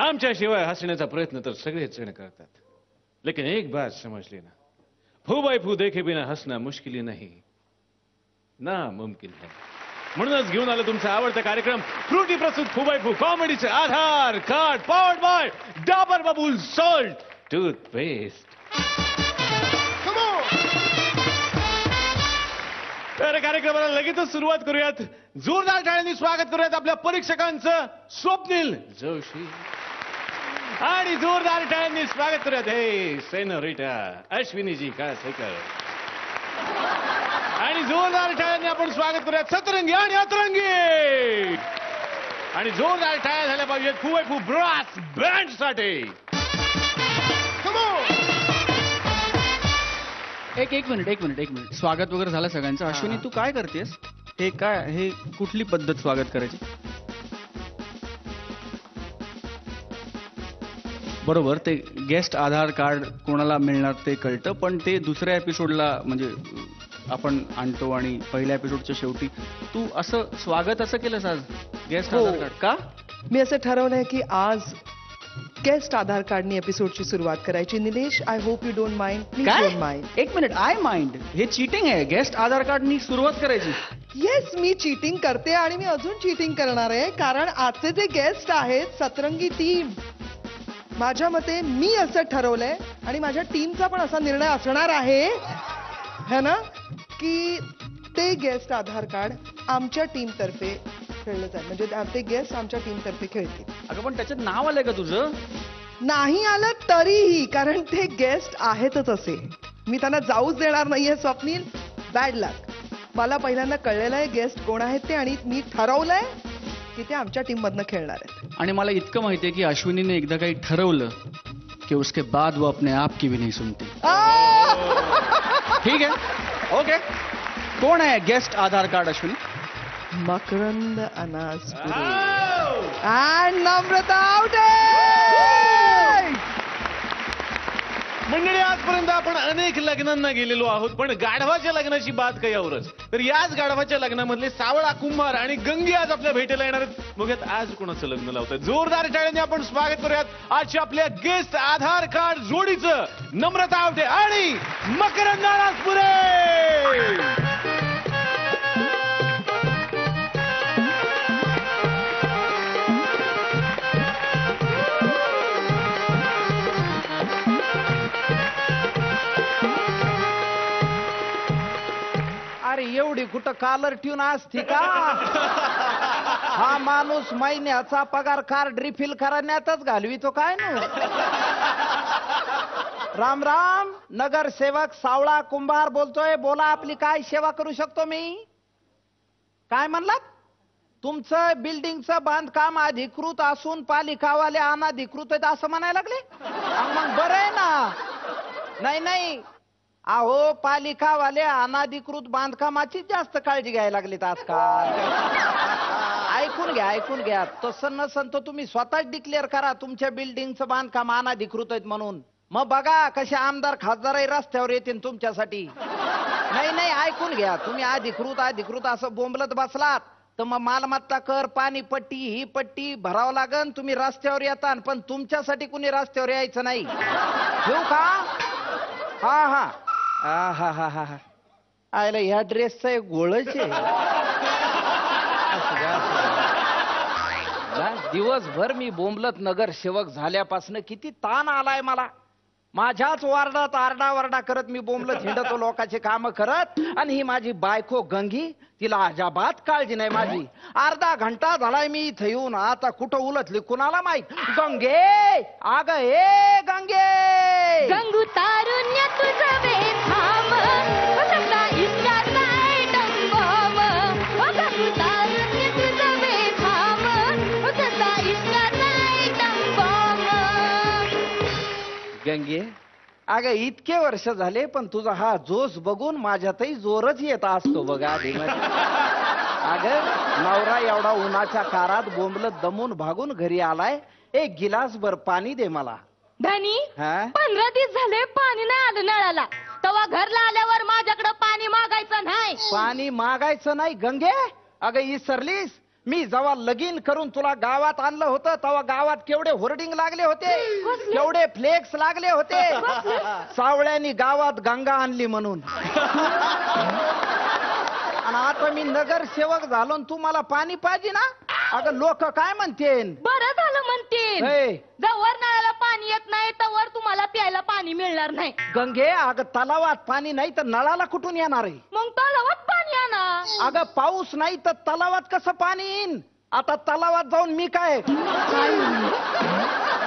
आमच्याशिवाय हसण्याचा प्रयत्न तर सगळेच जण करतात, लेकिन एक बात समझ लेना, फू फू देखे बिना हसना मुश्किल नहीं, नामुमकिन है. म्हणूनच घेऊन आलो तुमचा आवडता कार्यक्रम फ्रुटी प्रस्तुत फू कॉमेडीचे Aadhaar card, powered by Dabur Babool salt toothpaste. तर कार्यक्रमाला लगेचच सुरुवात करूयात. जोरदार टाळ्यांनी स्वागत करूयात आपल्या परीक्षकांचं स्वप्नील जोशी, आणि जोरदार टाळ्यांनी स्वागत करूयात हे सेनोरिटा अश्विनीजी कासेकर, आणि जोरदार टाळ्यांनी आपण स्वागत करूयात सतरंगी आणि अतरंगी, आणि जोरदार टाळ्या झाल्या पाहिजेत फू ब्रास बँड साठी. एक मिनिट स्वागत वगैरे झालं सगळ्यांचं. अश्विनी तू काय करतेस? हे काय, हे कुठली पद्धत स्वागत करायची? बरोबर, ते गेस्ट आधार कार्ड कोणाला मिळणार ते कळतं, पण ते दुसऱ्या एपिसोडला म्हणजे आपण आणतो आणि पहिल्या एपिसोडच्या शेवटी तू असं स्वागत असं केलंस आज गेस्ट आधार कार्ड का? मी असं ठरवलंय की आज गेस्ट आधार कार्डनी एपिसोडची सुरुवात करायची. Nilesh, I hope you don't mind. Please don't mind. एक मिनिट, आय माइंड. हे चीटिंग आहे. गेस्ट आधार कार्डनी सुरुवात करायची? येस, मी चीटिंग करते आणि मी अजून चीटिंग करणार आहे, कारण आजचे जे गेस्ट आहेत सतरंगी टीम, माझ्या मते मी असं ठरवलंय आणि माझ्या टीमचा पण असा निर्णय असणार आहे है ना, की ते गेस्ट आधार कार्ड आमच्या टीम तर्फे खेळलं जाईल, म्हणजे ते गेस्ट आमच्या टीम तर्फे खेळतील. अगं पण त्याच्यात नाव आलंय का तुझं? नाही आलं तरीही, कारण ते गेस्ट आहेतच असे, मी त्यांना जाऊच देणार नाहीये. स्वप्नील, बॅड लक. मला पहिल्यांदा कळलेलं आहे गेस्ट कोण आहेत ते, आणि मी ठरवलंय की ते आमच्या टीम मधनं खेळणार आहेत. आणि मला इतकं माहितीये की अश्विनीने एकदा काही ठरवलं की उसके बाद वो अपने आप की भी नहीं सुनती. ठीक आहे, ओके. कोण आहे गेस्ट आधार कार्ड अश्विनी? मकरंद अनासपुरे आणि नम्रता आवटे. मंडळी, आजपर्यंत आपण अनेक लग्नांना गेलेलो आहोत, पण गाढवाच्या लग्नाची बात काही औरच. तर याच गाढवाच्या लग्नामधले सावळा कुंभार आणि गंगी आज आपल्या भेटीला येणार आहेत. बघूयात आज कोणाचं लग्न लावतात. जोरदार टाळ्यांनी आपण स्वागत करूयात आजच्या आपल्या गेस्ट आधार कार्ड जोडीचं, नम्रता आवटे आणि मकरंद अनासपुरे. अरे एवढी कुठं कालर ट्यून असती का? हा माणूस महिन्याचा पगार कार्ड रिफिल करण्यातच घालवितो काय ना. राम राम, नगरसेवक सावळा कुंभार बोलतोय. बोला, आपली काय सेवा करू शकतो मी? काय म्हणलात? तुमचं बिल्डिंगचं बांधकाम अधिकृत असून पालिकावाले अनधिकृत आहेत असं म्हणायला लागले? मग बरं आहे ना. नाही, अहो पालिकावाले अनाधिकृत बांधकामाची जास्त काळजी घ्यायला लागलीत आजकाल. ऐकून घ्या. तसं नसन तर तुम्ही स्वतःच डिक्लेअर करा तुमच्या बिल्डिंगचं बांधकाम अनाधिकृत आहेत म्हणून. मग बघा कसे आमदार खासदारही रस्त्यावर येतील तुमच्यासाठी. नाही, ऐकून घ्या. तुम्ही अधिकृत असं बोंबलत बसलात तर मग मालमत्ता कर, पाणी पट्टी, ही पट्टी भरावं लागन. तुम्ही रस्त्यावर येता, पण तुमच्यासाठी कुणी रस्त्यावर यायचं नाही. ठेवू का? हा. आयला ह्या ड्रेसचा एक गोळच आहे. दिवसभर मी बोंबलत नगरसेवक झाल्यापासून किती ताण आलाय मला. माझ्याच वार्डात आरडावरडा करत मी बोंबलत हिंडतो लोकांचे काम करत, आणि ही माझी बायको गंगी, तिला अजाबात काळजी नाही माझी. अर्धा घंटा झालाय मी इथे येऊन, आता कुठं उलटली कुणाला माहित. गंगे, अग हे गंगे, गंगू तारुण्य तुझं बेथाम, सदा इष्टात नाही डंबोम. गंगू तारुण्य तुझं बेथाम, सदा इष्टात नाही डंबोम. गंगे, अगं इतके वर्ष झाले पण तुझा हा जोश बघून माझ्यातही जोरच येत असतो बघा. अगं नवरा एवढा उन्हाच्या कारात बोंबलत दमून भागून घरी आलाय, एक गिलास भर पाणी दे मला. धनी, हा? 15 दिवस झाले पाणी नाही आलं नळाला. तेव्हा घरला आल्यावर माझ्याकडे पाणी मागायचं नाही. पाणी मागायचं नाही गंगे? अगं इसरलीस, मी जेव्हा लगीन करून तुला गावात आणलं होतं तेव्हा गावात केवढे होर्डिंग लागले होते, केवढे फ्लेक्स लागले होते. सावळ्यांनी गावात गंगा आणली म्हणून. आणि आता मी नगरसेवक झालो आणि तू मला पाणी पाहिजे ना. अगं लोक काय म्हणतेन. बरं झालं म्हणतील. हे, जवळ नळाला पाणी येत नाही तवर तुम्हाला प्यायला पाणी मिळणार नाही. गंगे अगं तलावात पाणी नाही तर नळाला कुठून येणार आहे. मग तलावात पाणी आणा. अगं पाऊस नाही तर तलावात कसं पाणी येईन. आता तलावात जाऊन मी काय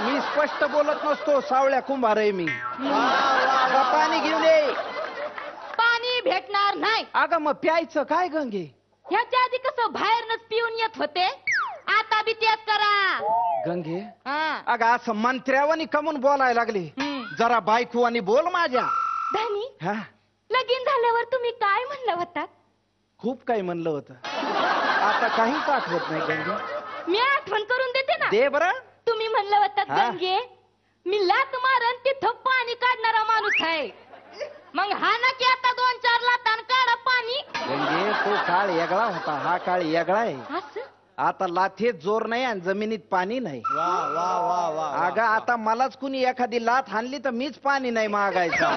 मी स्पष्ट बोलत नसतो. सावळ्या कुंभार आहे मी. अगं, पाणी घेऊन ये. पाणी भेटणार नाही. अगं मग प्यायचं काय गंगे. ह्याच्या आधी कसं बाहेरनच पिऊन येत होते, आता बी तेच करा. गंगे हा. अगं असं मंत्र्यावानी कमून बोलायला लागले. जरा बायको आणि बोल माझ्या. धनी, हा लगीन झाल्यावर तुम्ही काय म्हणलं होतात? खूप काही म्हणलं होतं. आता काहीच आठवत नाही गंगे. मी आठवण करून देते ना. दे बरं. तुम्ही म्हणलं होतात हा? गंगे, मी लात मारन तिथं पाणी काढणारा माणूस आहे. मग हा ना की आता 2-4 लातान काढा पाणी. गंगे तो काळ वेगळा होता, हा काळ वेगळा आहे. असं आता लाथेत जोर नाही आणि जमिनीत पाणी नाही. अगं आता मलाच कुणी एखादी लाथ हाणली तर मीच पाणी नाही मागायचं.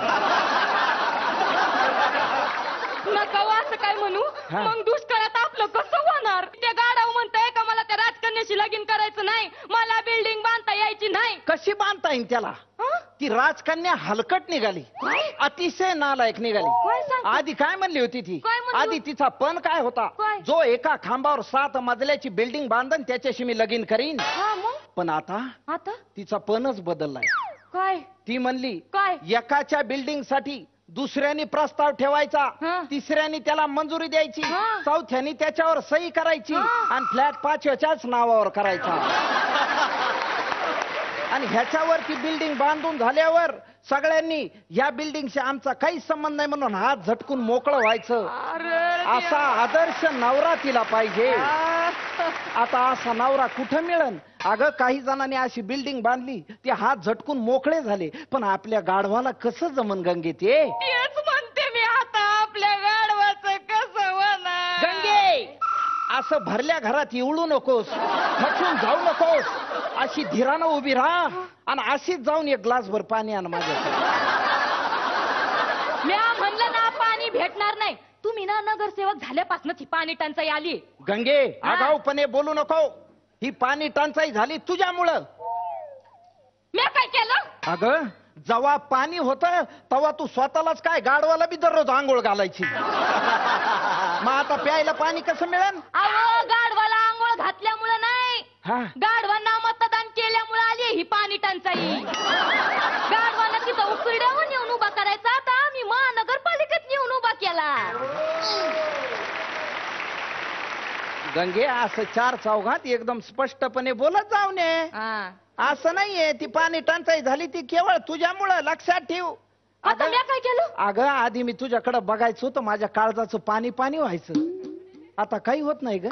नका हो असं काय म्हणू. हा. मग दुष्काळात आपलं कसं होणार? ते गाडाव म्हणताय का मला त्या राजकन्याशी लगीन करायचं नाही, मला बिल्डिंग बांधता यायची नाही. कशी बांधता येईल त्याला. हं? ती राजकन्या हलकट निघाली, काय? अतिशय नालायक निघाली. काय सांगता? आधी काय म्हणली होती ती. काय म्हणली? आधी तिचा पण काय होता. काय? जो एका खांबावर 7 मजल्याची बिल्डिंग बांधन त्याच्याशी मी लगीन करीन. हा मग पण आता आता तिचा पणच बदललाय. काय ती म्हणली काय? एकाच्या बिल्डिंग साठी दुसऱ्यानी प्रस्ताव ठेवायचा, हं. तिसऱ्यानी त्याला मंजुरी द्यायची, हं. चौथ्यानी त्याच्यावर सही करायची हं. आणि फ्लॅट 5च्याच नावावर करायचा. आणि ह्याच्यावरती बिल्डिंग बांधून झाल्यावर सगळ्यांनी या बिल्डिंगशी आमचा काहीच संबंध नाही म्हणून हात झटकून मोकळं व्हायचं. असा आदर्श नवरा तिला पाहिजे. आता असा नवरा कुठं मिळन. अगं काही जणांनी अशी बिल्डिंग बांधली, ते हात झटकून मोकळे झाले, पण आपल्या गाढवाला कसं जमन गंगे ते. तेच म्हणते मी, आता आपल्या गाढवाचं कसं होणार? गंगे असं भरल्या घरात येऊ नकोस, खचून जाऊ नकोस. अशी धीरानं उभी राहा आणि अशीच जाऊन एक ग्लासभर पाणी आण माझ्याकडे. मी म्हणलं ना पाणी भेटणार नाही. तुम्ही ना नगरसेवक झाल्यापासून ही पाणी टंचाई आली. गंगे हा. आगाऊपणे बोलू नको. ही पाणी टंचाई झाली तुझ्यामुळं. मी काय केलं? अगं जेव्हा पाणी होतं तेव्हा तू स्वतःलाच काय गाढवाला बी दररोज आंघोळ घालायची. मग आता प्यायला पाणी कसं मिळेल. अहो गाढवाला आंघोळ घातल्यामुळे नाही, हा गाढवांना मतदान केल्यामुळे आली ही पाणी टंचाई. गाढवांना तिथं उकरड्यावर नेऊन उभा करायचा, आता आम्ही महानगरपालिकेत नेऊन उभा केला. गंगे असं 4 चौघात एकदम स्पष्टपणे बोलत जाऊ नये. हा. असं नाहीये. ती पाणी टंचाई झाली ती केवळ तुझ्यामुळं, लक्षात ठेव. आता मी काय केलं? अगं आधी मी तुझ्याकडे बघायचो तर माझ्या काळजाचं पाणी पाणी व्हायचं. आता काही होत नाही ग. अहो,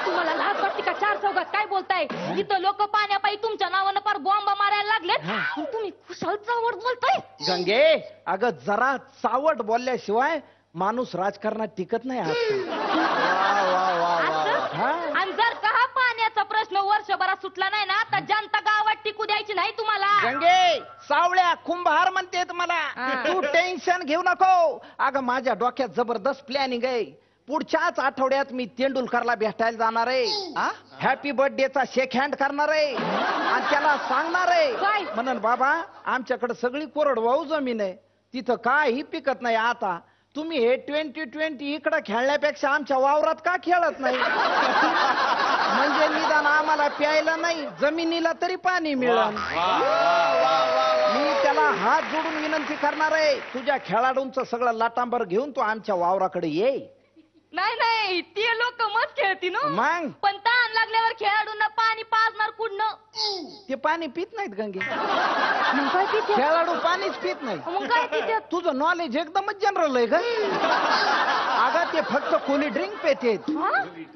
तुम्हाला लाज वाटते का? 4 चौघात काय बोलताय? इथं लोक पाण्यापायी तुमच्या नावानं पार बॉम्ब मारायला लागलेत, पण तुम्ही खुशाल चावड बोलताय. गंगे अगं जरा चावट बोलल्याशिवाय माणूस राजकारणात टिकत नाही. असं? हा. आणि जर का हा पाण्याचा प्रश्न वर्षभरात सुटला नाही ना, तर जनता गावात टिकू द्यायची नाही तुम्हाला. गंगे सावळ्या कुंभार म्हणतेत मला. हा. तू टेन्शन घेऊ नको. अगं माझ्या डोक्यात जबरदस्त प्लॅनिंग आहे. पुढच्याच आठवड्यात मी तेंडुलकरला भेटायला जाणार आहे. हॅपी बर्थडेचा शेक हँड करणार आहे आणि त्याला सांगणार काय? आहे म्हणून बाबा आमच्याकडे सगळी कोरडवाहू जमीन आहे, तिथं काही पिकत नाही. आता तुम्ही हे 2020 इकडं खेळण्यापेक्षा आमच्या वावरात का खेळत नाही. म्हणजे निदान आम्हाला प्यायला नाही, जमिनीला तरी पाणी मिळेल. मी त्याला हात जोडून विनंती करणार आहे, तुझ्या खेळाडूंचं सगळं लाटांबर घेऊन तू आमच्या वावराकडे ये. नाही नाही, ते लोक मत खेळती ना. मग पण ताण लागल्यावर खेळाडूंना पाणी पाजणार कुठनं? ते पाणी पित नाहीत गंगे. मग काय पिते? खेळाडू पाणीच पित नाही. मग काय पिते? तुझं नॉलेज एकदमच जनरल आहे ग. अगं ते फक्त कोली ड्रिंक पेते.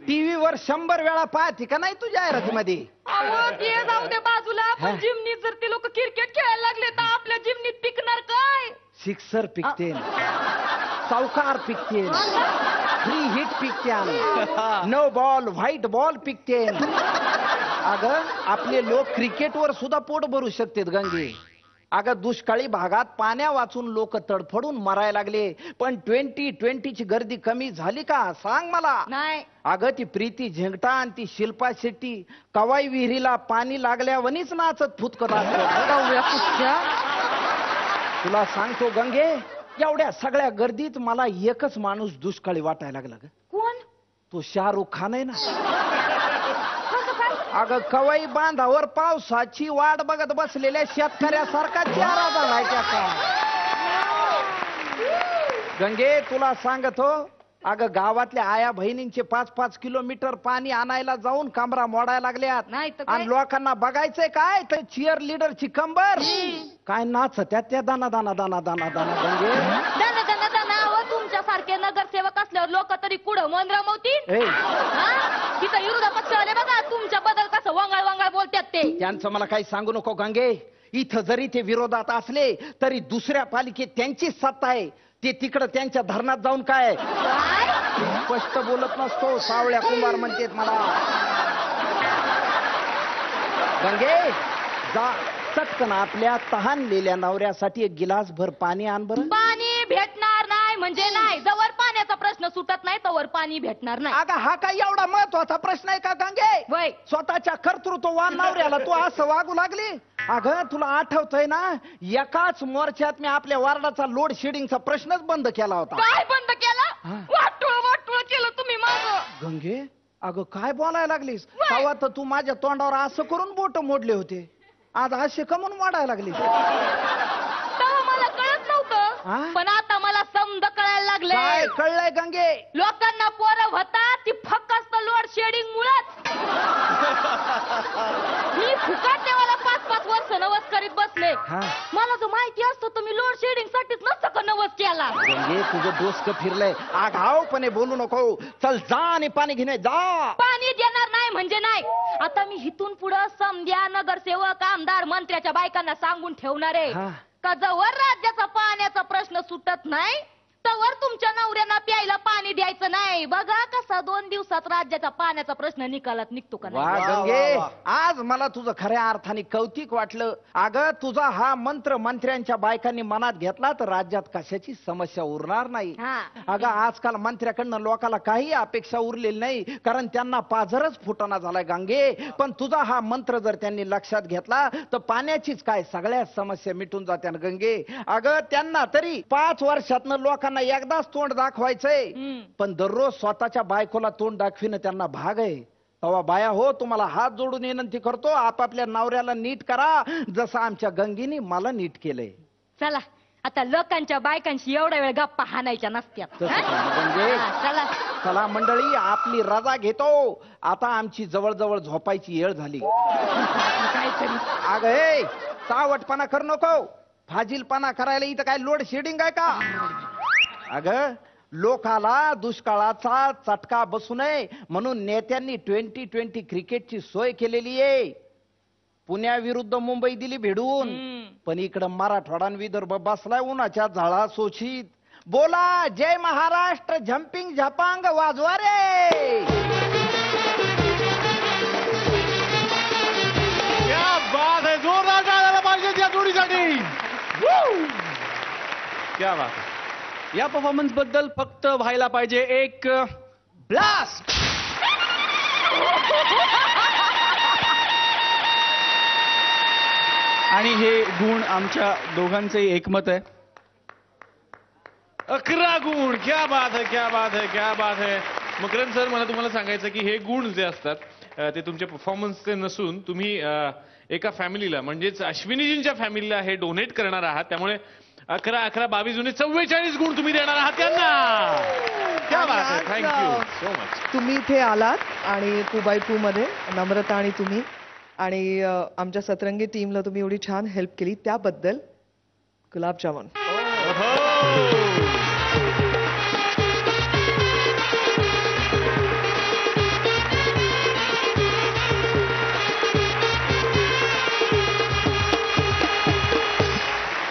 टीव्हीवर 100 वेळा पाहते का नाही तुझ्या जाहिरातीमध्ये. अहो ते जाऊ दे बाजूला, पण जिमनीत जर ते लोक क्रिकेट खेळायला लागले तर आपल्या जिमनीत पिकणार काय? सिक्सर पिकते. सावकार पिकते फ्री हिट पिकते नो बॉल व्हाईट बॉल पिकते अगं आपले लोक क्रिकेटवर सुद्धा पोट भरू शकतात गंगे. अगं दुष्काळी भागात पाण्या वाचून लोक तडफडून मरायला लागले, पण 2020ची गर्दी कमी झाली का सांग मला. नाही. अगं ती प्रीती झेंगटा आणि ती शिल्पा शेट्टी कवाई विहिरीला पाणी लागल्यावनीच नाचत फुतकत असतात. तुला सांगतो गंगे, एवढ्या सगळ्या गर्दीत मला एकच माणूस दुष्काळी वाटायला लागला ग. कोण? तो शाहरुख खान आहे ना. अगं कवाई बांधावर पावसाची वाट बघत बसलेल्या शेतकऱ्यासारखा चेहरा झालाय त्याचा. गंगे तुला सांगतो, अगं गावातल्या आया बहिणींचे 5-5 किलोमीटर पाणी आणायला जाऊन कमरा मोडायला लागल्यात. नाही तर काय? आणि लोकांना बघायचंय काय तर चिअर लिडरची कंबर काय नाचत्यात त्या दाना दाना दाना दाना दाना. गंगे दाना दाना दाना व तुमच्यासारखे नगरसेवक असल्यावर लोक तरी कुठं मन रमवतील. ए, तिथं विरोधा पक्षवाले बघा तुमच्या बद्दल कसं वंगाळ वंगाळ बोलतात ते. त्यांचं मला काही सांगू नको गंगे. इथं जरी ते विरोधात असले तरी दुसऱ्या पालिकेत त्यांचीच सत्ता आहे. ते तिकडं त्यांच्या धरणात जाऊन काय स्पष्ट बोलत नसतो. सावळ्या कुंभार म्हणतेत मला. गंगे जा चटकन आपल्या तहानलेल्या नवऱ्यासाठी एक गिलास भर पाणी आण बरं. पाणी भेटणार नाही म्हणजे नाही. जवळ पाण्याचा प्रश्न सुटत नाही तवर पाणी भेटणार नाही. अगं हा काय एवढा महत्वाचा प्रश्न आहे का गंगे? वय स्वतःच्या कर्तृत्ववान नवऱ्याला तू असं वागू लागली. अगं तुला आठवतंय ना, एकाच मोर्चात मी आपल्या वार्डाचा लोड शेडिंगचा प्रश्नच बंद केला होता. काय बंद केला? वाटोळ वाटोळ केलं तुम्ही माझं. गंगे अगं काय बोलायला लागलीस? तेव्हा तर तू माझ्या तोंडावर असं करून बोट मोडले होते, आज असे कमून वाढायला लागली. तेव्हा मला कळत हा? नव्हतं, पण आता मला समज कळायला लागले. काय कळलंय गंगे? लोकांना पोरं होतात ती फक्त लोड शेडिंग मुळेच. मी फुकाट देवाला 5-5 वर्ष नवस करीत बसले. हा. मला जर माहिती असतं तर मी लोड शेडिंग साठीच नसतं का नवस केला. गंगे तुझं डोसकं फिरलंय. आगावपणे बोलू नको. चल जा आणि पाणी घेणे जा. पाणी देणार नाही म्हणजे नाही. आता मी इथून पुढं समध्या नगरसेवक आमदार मंत्र्याच्या बायकांना सांगून ठेवणार आहे हा. का जवळ राज्याचा पाण्याचा प्रश्न सुटत नाही तवर तुमच्या नवऱ्यांना प्यायला पाणी द्यायचं नाही. बघा कसा 2 दिवसात राज्याचा पाण्याचा प्रश्न निकालात निघतो का वा नाही. गंगे आज मला तुझं खऱ्या अर्थाने कौतिक वाटलं. अगं तुझा हा मंत्र मंत्र्यांच्या बायकांनी मनात घेतला तर राज्यात कशाची समस्या उरणार नाही. हा. अगं आजकाल मंत्र्याकडनं लोकाला काही अपेक्षा उरलेली नाही, कारण त्यांना पाझरच फुटाणा झालाय गंगे. पण तुझा हा मंत्र जर त्यांनी लक्षात घेतला तर पाण्याचीच काय सगळ्या समस्या मिटून जात्या गंगे. अगं त्यांना तरी 5 वर्षातनं लोकांना एकदाच तोंड दाखवायचंय, पण दररोज स्वतःच्या बायकोला तोंड दाखविणं त्यांना भाग आहे. तेव्हा बाया हो, तुम्हाला हात जोडून विनंती करतो, आपापल्या नवऱ्याला नीट करा जसं आमच्या गंगीनी मला नीट केलंय. चला आता लोकांच्या बायकांशी एवढा वेळ गप्पा हाणायच्या नसत्यात. तसं काय गंगे? चला चला मंडळी आपली रजा घेतो. आता आमची जवळजवळ झोपायची वेळ झाली. अगं हे चावटपणा करू नको. फाजीलपणा करायला इथं काय लोड शेडिंग आहे का? अगं लोकाला दुष्काळाचा चटका बसू नये म्हणून नेत्यांनी 2020 क्रिकेटची सोय केलेली आहे. पुण्याविरुद्ध मुंबई दिली भिडून, पण इकडं मराठवाडा आणि विदर्भ बसलाय उन्हाच्या झळा सोशीत. बोला जय महाराष्ट्र, झम्पिंग झपांग वाजवा रे. क्या बात है, जोरदार टाळ्या पाहिजे या जोडीसाठी. क्या बात है. या परफॉर्मन्स बद्दल फक्त व्हायला पाहिजे एक ब्लास्ट. आणि हे गुण आमच्या दोघांचंही एकमत आहे. 11 गुण. क्या बात है, क्या बात है, क्या बात है. मकरंद सर, मला तुम्हाला सांगायचं की हे गुण जे असतात ते तुमच्या परफॉर्मन्सचे नसून तुम्ही एका फॅमिलीला म्हणजेच अश्विनीजींच्या फॅमिलीला हे डोनेट करणार आहात. त्यामुळे 11, 11, 22 जुने 44 गुण तुम्ही देणार आहात त्यांना. क्या बात है. Thank you so much. तुम्ही इथे आलात आणि 2x2 मध्ये नम्रता आणि तुम्ही आणि आमच्या सतरंगी टीमला तुम्ही एवढी छान हेल्प केली त्याबद्दल गुलाबजामुन.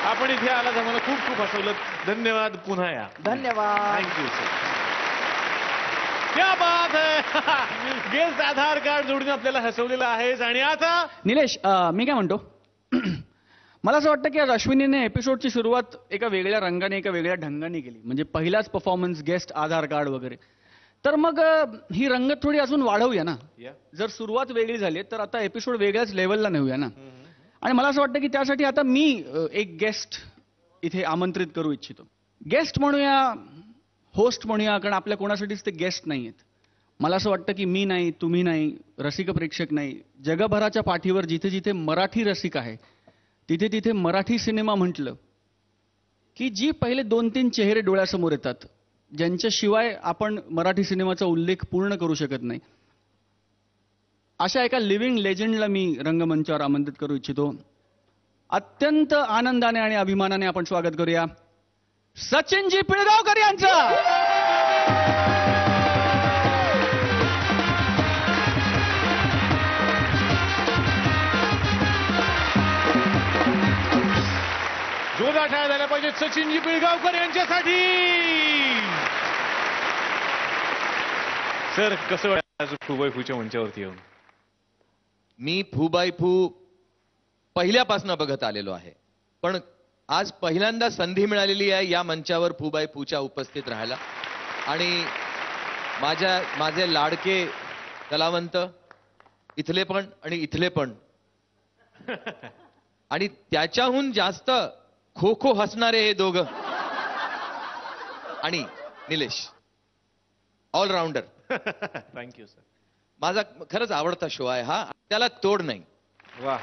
आपण इथे आलात आम्हाला खूप खूप हसवलं. धन्यवाद. पुन्हा या. धन्यवाद. Thank you sir. क्या बात है. गेस्ट आधार कार्ड जोडून आपल्याला हसवलेलं आहेस. आणि आता निलेश, मी काय म्हणतो, मला असं वाटतं की आज अश्विनीने एपिसोडची सुरुवात एका वेगळ्या रंगाने, एका वेगळ्या ढंगाने केली. म्हणजे पहिलाच परफॉर्मन्स, गेस्ट आधार कार्ड वगैरे. तर मग ही रंगत थोडी अजून वाढवूया ना. जर सुरुवात वेगळी झाली तर आता एपिसोड वेगळ्याच लेवलला नेऊया ना. आणि मला असं वाटतं की त्यासाठी आता मी एक गेस्ट इथे आमंत्रित करू इच्छितो. गेस्ट म्हणूया, होस्ट म्हणूया, कारण आपल्या कोणासाठीच ते गेस्ट नाही आहेत. मला असं वाटतं की मी नाही, तुम्ही नाही, रसिक प्रेक्षक नाही, जगभराच्या पाठीवर जिथे जिथे मराठी रसिक आहे तिथे तिथे मराठी सिनेमा म्हटलं की जी पहिले 2-3 चेहरे डोळ्यासमोर येतात, ज्यांच्याशिवाय आपण मराठी सिनेमाचा उल्लेख पूर्ण करू शकत नाही, अशा एका लिव्हिंग लेजंडला मी रंगमंचावर आमंत्रित करू इच्छितो. अत्यंत आनंदाने आणि अभिमानाने आपण स्वागत करूया सचिनजी पिळगावकर यांचं. जोरदार टाळ्या झाल्या पाहिजेत सचिनजी पिळगावकर यांच्यासाठी. सर, कसं वाटतं फूबाई-फूच्या मंचावरती येऊन? मी फूबाई फू पहिल्यापासून बघत आलेलो आहे, पण आज पहिल्यांदा संधी मिळालेली आहे या मंचावर फूबाई फूच्या उपस्थित राहायला. आणि माझे लाडके कलावंत, इथले पण आणि इथले पण, आणि त्याच्याहून जास्त खो खो हसणारे हे दोघं, आणि निलेश ऑलराऊंडर. Thank you sir. माझा खरंच आवडता शो आहे हा, त्याला तोड नाही. वा.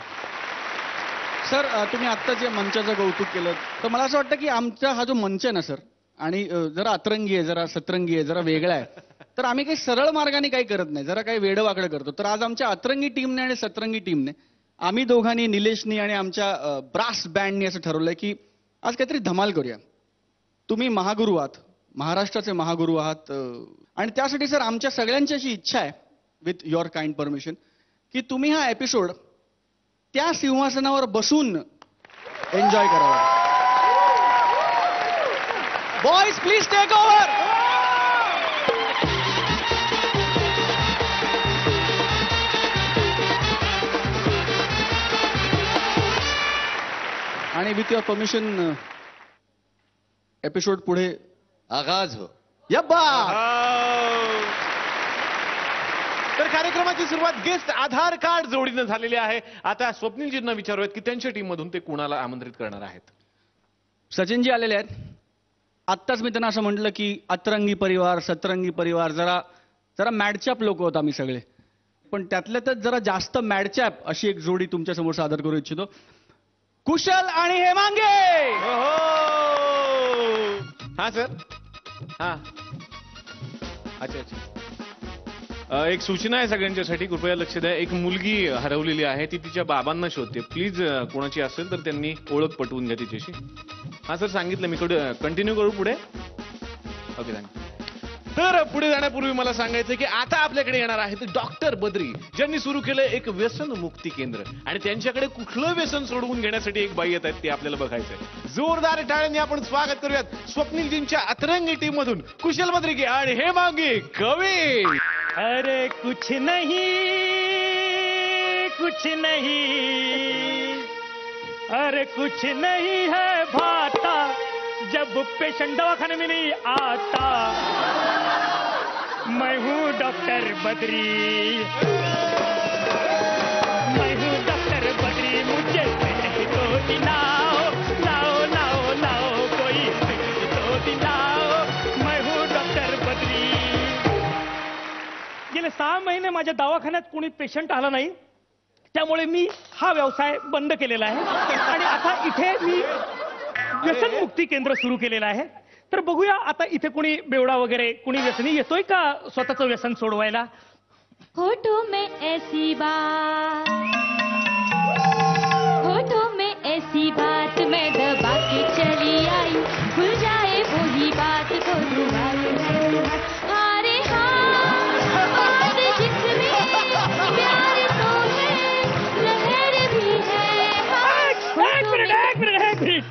सर, तुम्ही आत्ता जे मंचाचं कौतुक केलं, तर मला असं वाटतं की आमचा हा जो मंच आहे ना सर, आणि जरा अतरंगी आहे, जरा सतरंगी आहे, जरा वेगळा आहे, तर आम्ही काही सरळ मार्गाने काही करत नाही, जरा काही वेडवाकडं करतो. तर आज आमच्या अतरंगी टीमने आणि सतरंगी टीमने, आम्ही दोघांनी, निलेशनी आणि आमच्या ब्रास बँडनी असं ठरवलंय की आज काहीतरी धमाल करूया. तुम्ही महागुरू आहात, महाराष्ट्राचे महागुरू आहात, आणि त्यासाठी सर आमच्या सगळ्यांची अशी इच्छा आहे, विथ युअर काइंड परमिशन, की तुम्ही हा एपिसोड त्या सिंहासनावर बसून एन्जॉय करावा. Boys, please take over. आणि विथ युअर परमिशन एपिसोड पुढे आगाज हो. यब्बा. तर कार्यक्रमाची सुरुवात गेस्ट आधार कार्ड जोडीनं झालेली आहे. आता स्वप्नीलजींना विचारूयात की त्यांच्या टीम मधून ते कुणाला आमंत्रित करणार आहेत. सचिनजी आलेले आहेत. आत्ताच मी त्यांना असं म्हटलं की अतरंगी परिवार, सतरंगी परिवार, जरा मॅडचॅप लोक होत आम्ही सगळे, पण त्यातल्यातच जरा जास्त मॅडचॅप अशी एक जोडी तुमच्या समोर सादर करू इच्छितो. कुशल आणि हेमांगे. हा सर. हा, अच्छा अच्छा. एक सूचना आहे सगळ्यांच्यासाठी, कृपया लक्ष द्या. एक मुलगी हरवलेली आहे, ती तिच्या बाबांना शोधते. प्लीज कोणाची असेल तर त्यांनी ओळख पटवून घ्या तिच्याशी. हा सर, सांगितलं मी. कंटिन्यू करू पुढे? Okay, thank you. तर पुढे जाण्यापूर्वी मला सांगायचं की आता आपल्याकडे येणार आहेत डॉक्टर बद्री, ज्यांनी सुरू केलं एक व्यसन मुक्ती केंद्र, आणि त्यांच्याकडे कुठलं व्यसन सोडवून घेण्यासाठी एक बाई येत आहेत ते आपल्याला बघायचंय. जोरदार टाळ्यांनी आपण स्वागत करूयात स्वप्नीलजींच्या अतरंगी टीम मधून कुशल बद्रिके आणि हेमांगी कवी. अरे कुछ नहीं, कुछ नहीं, अरे कुछ नहीं है भाता जब पेशेंट दवाखाने में नहीं आता. मैं हूँ डॉक्टर बद्री, मैं हूँ डॉक्टर बद्री, मुझे नहीं तो दिलाओ, लाओ लाओ लाओ कोई तो दिलाओ. मैं हूँ डॉक्टर बद्री. गेले 6 महिने माझ्या दवाखान्यात कोणी पेशंट आला नाही, त्यामुळे मी हा व्यवसाय बंद केलेला आहे आणि आता इथे मी व्यसन मुक्ती केंद्र सुरू केलेलं आहे. तर बघूया आता इथे कोणी बेवडा वगैरे कोणी व्यसनी येतोय का स्वतःचं व्यसन सोडवायला. होठों में ऐसी बात, होठों में ऐसी बात मैं दबा के चली आई, भूल जाए वही बात को तुम्हारे. अरे हाँ, बात जिसमें प्यार तो है, लहर भी है. एक मिनिट.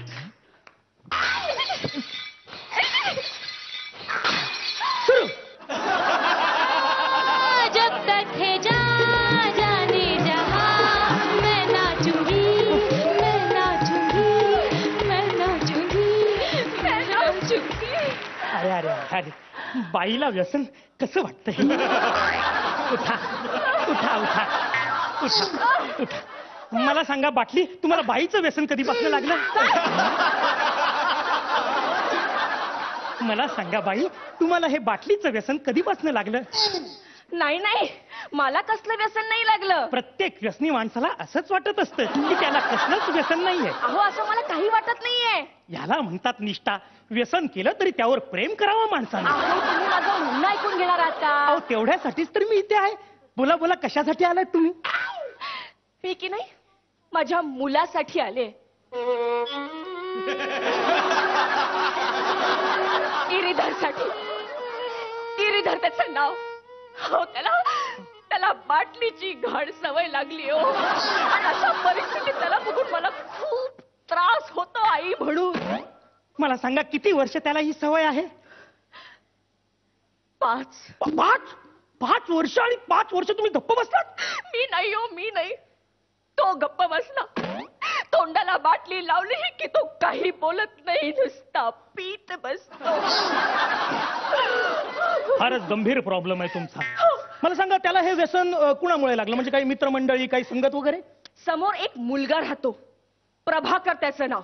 अरे अरे बाईला व्यसन कसं वाटतंय? उठा उठा उठा उठा उठा. मला सांगा बाटली, तुम्हाला बाईचं व्यसन कधीपासून लागलं? मला सांगा बाई, तुम्हाला हे बाटलीचं व्यसन कधीपासून लागलं? नाही नाही, मला कसलं व्यसन नाही लागलं. प्रत्येक व्यसनी माणसाला असंच वाटत असतं की त्याला कसलंच व्यसन नाहीये. अहो असं मला काही वाटत नाहीये. याला म्हणतात निष्ठा. व्यसन केलं तरी त्यावर प्रेम करावं माणसाने. अहो तुम्ही माझं म्हणणं ऐकून घेणार आहात अहो का? तेवढ्यासाठीच तर मी इथे आहे. बोला बोला, कशासाठी आलाय तुम्ही? मी की नाही माझ्या मुलासाठी आले. गिरीधरसाठी. गिरीधर त्याचं नाव. हो त्याला बाटलीची घाण सवय लागली हो. आणि अशा परिस्थितीत त्याला बघून मला खूप त्रास होतो आई म्हणून. मला सांगा किती वर्ष त्याला ही सवय आहे? 5. 5 वर्ष? आणि 5 वर्ष तुम्ही गप्प बसलात? मी नाही हो, मी नाही. तो गप्प बसला. तोंडाला बाटली लावली की तो काही बोलत नाही, नुसता पीत बसतो. फारच गंभीर प्रॉब्लेम आहे तुमचा. मला सांगा त्याला हे व्यसन कुणामुळे लागलं? म्हणजे काही मित्रमंडळी, काही संगत वगैरे? समोर एक मुलगा राहतो, प्रभाकर त्याचं नाव.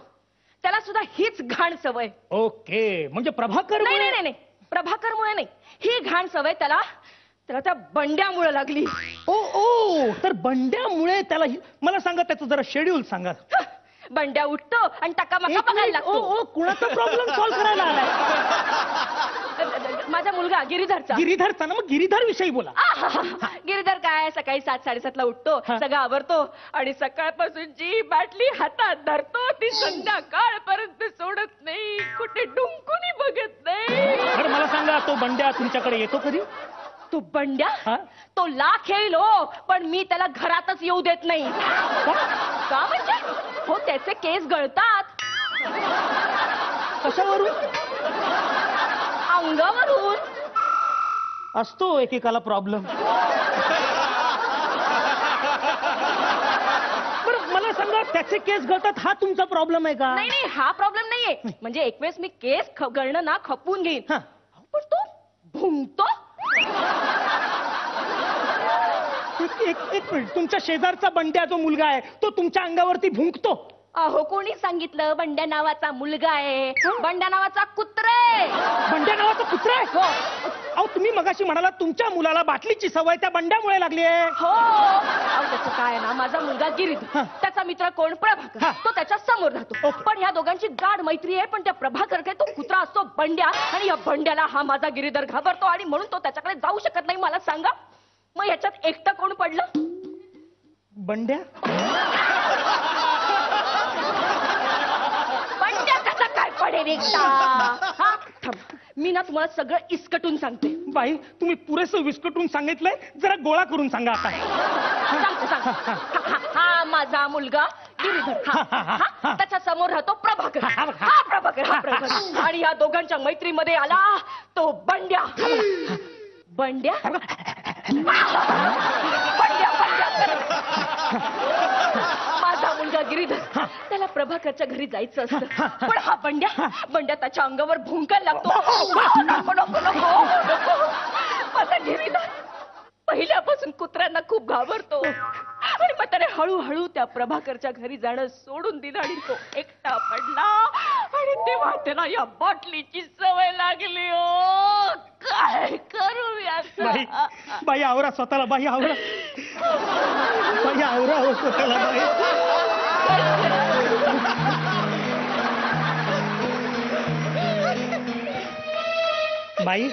त्याला सुद्धा हीच घाण सवय. ओके, म्हणजे प्रभाकर? नाही नाही नाही, प्रभाकरमुळे नाही. ही घाण सवय त्याला त्या बंड्यामुळे लागली. ओ, तर बंड्यामुळे त्याला मला सांगा त्याचं जरा शेड्यूल सांगा. बंड्या उठतो आणि टकामका बघायला लागतो. कुणाचा प्रॉब्लेम सॉल्व्ह करायला आलाय? माझा मुलगा गिरीधरचा. गिरीधरचा ना? मग गिरीधर विषयी बोला. गिरीधर काय सकाळी 7-7:30 उठतो, सगळं आवरतो आणि सकाळपासून जी बाटली हातात धरतो ती संध्याकाळपर्यंत सोडत नाही. कुठे डुंकूनी बघत नाही. बरं मला सांगा, तो बंड्या तुमच्याकडे येतो कधी? तो बंड्या हा? तो लाख येईल हो, पण मी त्याला घरातच येऊ देत नाही. का म्हणजे? हो त्याचे केस गळतात. कशावरून? अंगावरून. असतो एकेकाला प्रॉब्लेम. बरं मला सांगा, त्याचे केस गळतात हा तुमचा प्रॉब्लेम आहे का? नाही नाही, हा प्रॉब्लेम नाहीये. म्हणजे एक वेळेस मी केस गळणं ना खपवून घेईन, हा. पण तो भुंकतो. एक मिनिट, तुमच्या शेजारचा बंड्या जो मुलगा आहे तो तुमच्या अंगावरती भुंकतो? अहो कोणी सांगितलं बंड्या नावाचा मुलगा आहे? बंड्या नावाचा कुत्रा आहे. बंड्या नावाचा कुत्रा आहे? हो. अहो तुम्ही मगाशी म्हणाला तुमच्या मुलाला बाटलीची सवय त्या बंड्यामुळे लागली आहे. हो. अहो त्याचं काय आहे ना, माझा मुलगा गिरीधर, हा. त्याचा मित्र कोण? प्रभाकर. हा. तो त्याच्या समोर राहतो. ओके. पण या दोघांची गाढ मैत्री आहे. पण त्या प्रभाकर काय तो कुत्रा असतो बंड्या, आणि या बंड्याला हा माझा गिरीधर घाबरतो आणि म्हणून तो त्याच्याकडे जाऊ शकत नाही. मला सांगा मग याच्यात एकटं कोण पडलं? बंड्या? बंड्या कसा काय पडेल एकटा? हा? थांब. मी ना तुम्हाला सगळं इसकटून सांगते. बाई तुम्ही पुरेसं विस्कटून सांगितलंय, जरा गोळा करून सांगा आता. सांगते. हा माझा मुलगा गिरीधर. हा त्याच्या समोर राहतो प्रभाकर. हा प्रभाकर. आणि या दोघांच्या मैत्रीमध्ये आला तो बंड्या. बंड्या माझा मुलगा गिरीधर, त्याला प्रभाकरच्या घरी जायचं असतं. पण हा बंड्या त्याच्या अंगावर भुंकायला लागतो. नको नको नको नको. माझा गिरीधर पहिल्यापासून कुत्र्यांना खूप घाबरतो आणि मग त्याने हळूहळू त्या प्रभाकरच्या घरी जाणं सोडून दिलं आणि तो एकटा पडला. आणि तेव्हा त्याला या बाटलीची सवय लागली. ओ काय करू बाई बाई आवरा स्वतःला. बाई आवरा. बाई आवरा हो स्वतःला. बाई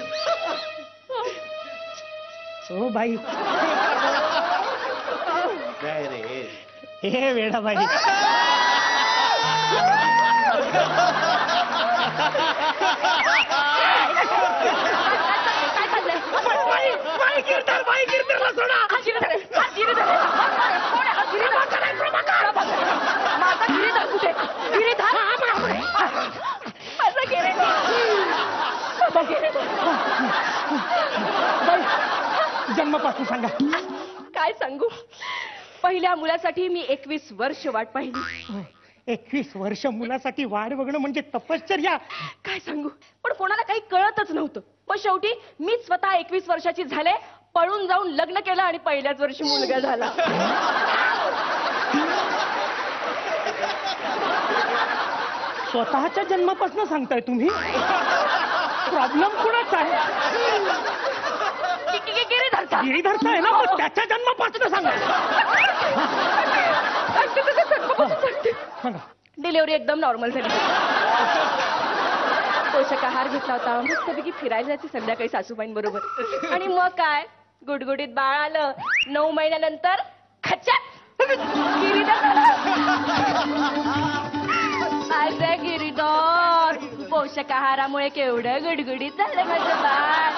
हो बाई. काय रे? हे वेडा बाई. गिरधरला सोडा. हा गिरीधर कोण आहे? हा गिरीधर. माझा गिरीधर कुठे? गिरीधर माझा गिरीधर. जन्मापासून सांगा. काय सांगू? पहिल्या मुलासाठी मी 21 वर्ष वाट पाहिली. 21 वर्ष मुलासाठी वाट बघणं म्हणजे तपश्चर्या. काय सांगू, पण कोणाला काही कळतच नव्हतं. पण शेवटी मीच स्वतः 21 वर्षाची झाले, पळून जाऊन लग्न केलं आणि पहिल्याच वर्षी मुलगा झाला. स्वतःच्या जन्मापासून सांगताय तुम्ही? प्रॉब्लेम कुणाचा आहे? गिरीधरचा. गिरीधरचा आहे ना, मग त्याच्या जन्मापासून सांगा. सांगा. डिलिव्हरी एकदम नॉर्मल झाली. पोषक आहार घेतला होता, मस्तपैकी फिरायला जायची संध्याकाळी सासूबाईंबरोबर. आणि मग काय, गुडगुडीत बाळ आलं. 9 महिन्यानंतर खच्चा गिरीधर झाला. अरे गिरीधर, पोषक आहारामुळे केवढं गुडगुडीत झालं माझं बाळ.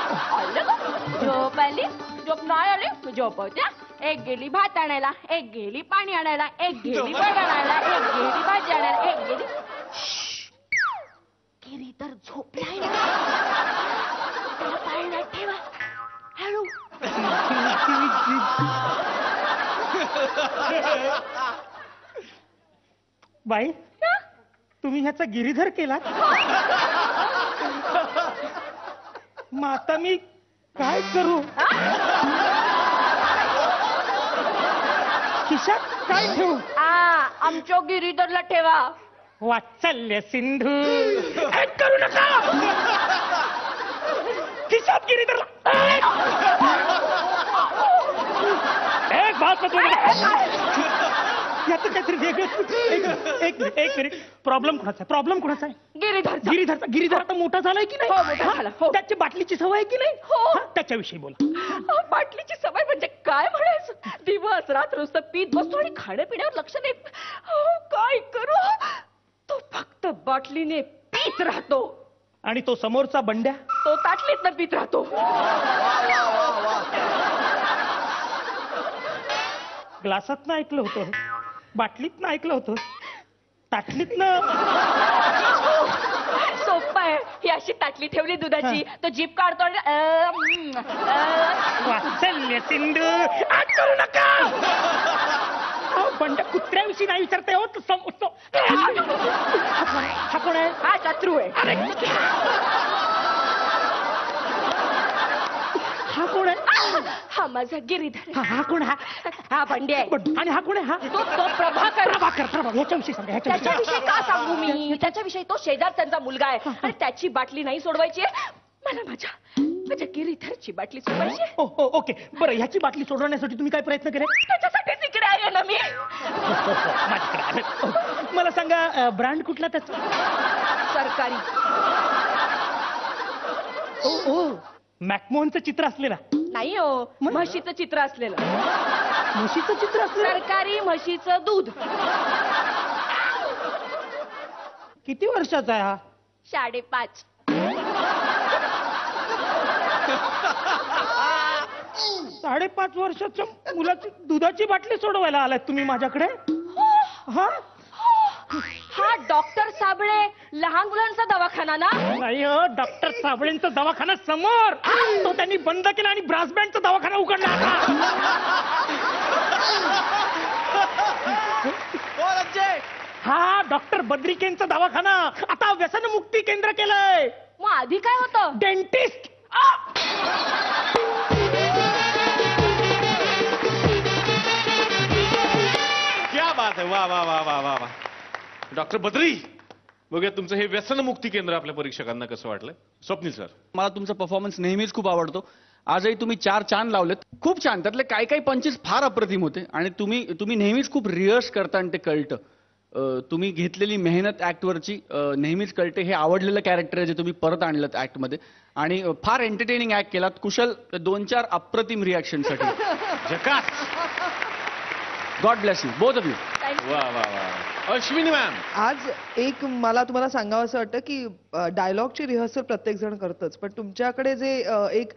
झोप आली, झोप नाही आली, झोप होत्या. एक गेली भात आणायला, एक गेली पाणी आणायला, एक गेली बड आणायला, एक गेली भाजी आणायला, एक गेली. गिरीधर झोपलाय ना, त्याला पाळण्यात ठेवा हळू. बाई, तुम्ही ह्याचा गिरीधर केला? मग आता मी काय करू? खिशात काय ठेवू? आमच्या गिरीधरला ठेवा. वात्सल्य सिंधू करू नका. खिशात गिरीधरला एक बात याचं काहीतरी वेगळं. एक मिनिट, प्रॉब्लेम कोणाचा आहे? प्रॉब्लेम कोणाचा आहे? गिरीधरचा. गिरीधरचा. गिरीधर आता मोठा झालाय की नाही? हो, मोठा झाला, हो. त्याची बाटलीची सवय आहे की नाही? हो. त्याच्याविषयी बोला. बाटलीची सवय म्हणजे काय म्हणायचं? दिवस रात्र नुसतं पीत बसतो आणि खाण्यापिण्यावर लक्ष देत. काय करू? तो फक्त बाटलीने पीत राहतो. आणि तो समोरचा बंड्या? तो ताटलीतनं पीत राहतो. ग्लासातनं ऐकलं होतं, बाटलीतनं ऐकलं होतं, ताटलीतनं. सोपं आहे. ही अशी ताटली ठेवली दुधाची, तो जीप काढतो आणि वात्सल्य सिंधू करू नका. बंड्या कुत्र्याविषयी नाही विचारते हो. हा कोण आहे? हा शत्रू आहे. हा कोण आहे? हा माझा गिरीधर. हा कोण? हा बंडे आहे. आणि हा कोण आहे? हा तो प्रभाकर. ह्याच्याविषयी सांगा. त्याच्याविषयी का सांगू मी? त्याच्याविषयी तो शेजारचा मुलगा आहे आणि त्याची बाटली नाही सोडवायची आहे. मला माझ्या गिरीधरची बाटली सोडवायची आहे. ओके, बरं. ह्याची बाटली सोडवण्यासाठी तुम्ही काय प्रयत्न केले? त्याच्यासाठीच इकडे आहे ना मी. मला सांगा, ब्रँड कुठला त्याचा? सरकारी. मॅकमोहनचं चित्र असलेला? नाही हो, म्हशीचं चित्र असलेलं. म्हशीचं चित्र असलेलं? सरकारी म्हशीचं दूध. किती वर्षाचा आहे हा? 5.5. 5.5 वर्षाच्या मुलाची दुधाची बाटली सोडवायला आलात तुम्ही माझ्याकडे? हा डॉक्टर साबळे लहान मुलांचा दवाखाना ना? नाही हो, डॉक्टर साबळेंचा दवाखाना समोर. तो त्यांनी बंद केला आणि ब्रास बँडचा दवाखाना उघडला आता. हा डॉक्टर बद्रिकेंचा दवाखाना आता व्यसनमुक्ती केंद्र केलंय. मग आधी काय होतं? डेंटिस्ट. क्या बात आहे. वा वा वा वा वा वा. डॉक्टर बद्री, बघूया तुमचं हे व्यसनमुक्ती केंद्र आपल्या परीक्षकांना कसं वाटलं. स्वप्नील सर. मला तुमचा परफॉर्मन्स नेहमीच खूप आवडतो. आजही तुम्ही 4 चांद लावलेत, खूप छान. त्यातले काही काही पंचेस फार अप्रतिम होते आणि तुम्ही नेहमीच खूप रिहर्स करता आणि ते कळतं. तुम्ही घेतलेली मेहनत ऍक्टवरची नेहमीच कळते. हे आवडलेलं कॅरेक्टर आहे जे तुम्ही परत आणलं ऍक्टमध्ये आणि फार एंटरटेनिंग ऍक्ट केलात. कुशल, 2-4 अप्रतिम रिॲक्शनसाठी. झकास. God bless you both of you. वा वा वा. अश्विनी मॅम. आज एक मला तुम्हाला सांगावं असं वाटतं की डायलॉगची रिहर्सल प्रत्येक जण करतच, पण तुमच्याकडे जे एक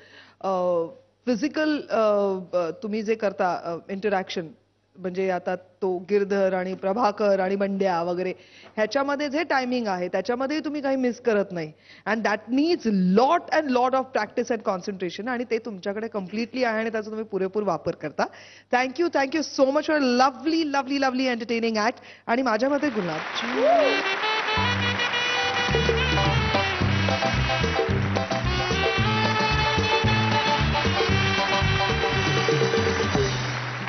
फिजिकल तुम्ही जे करता इंटरॅक्शन, म्हणजे आता तो गिरधर आणि प्रभाकर आणि बंड्या वगैरे ह्याच्यामध्ये जे टायमिंग आहे त्याच्यामध्येही तुम्ही काही मिस करत नाही. And that needs lot and lot of practice and concentration आणि ते तुमच्याकडे कम्प्लिटली आहे आणि त्याचा तुम्ही पुरेपूर वापर करता. Thank you so much for lovely lovely lovely entertaining act. आणि माझ्या मते गुलाब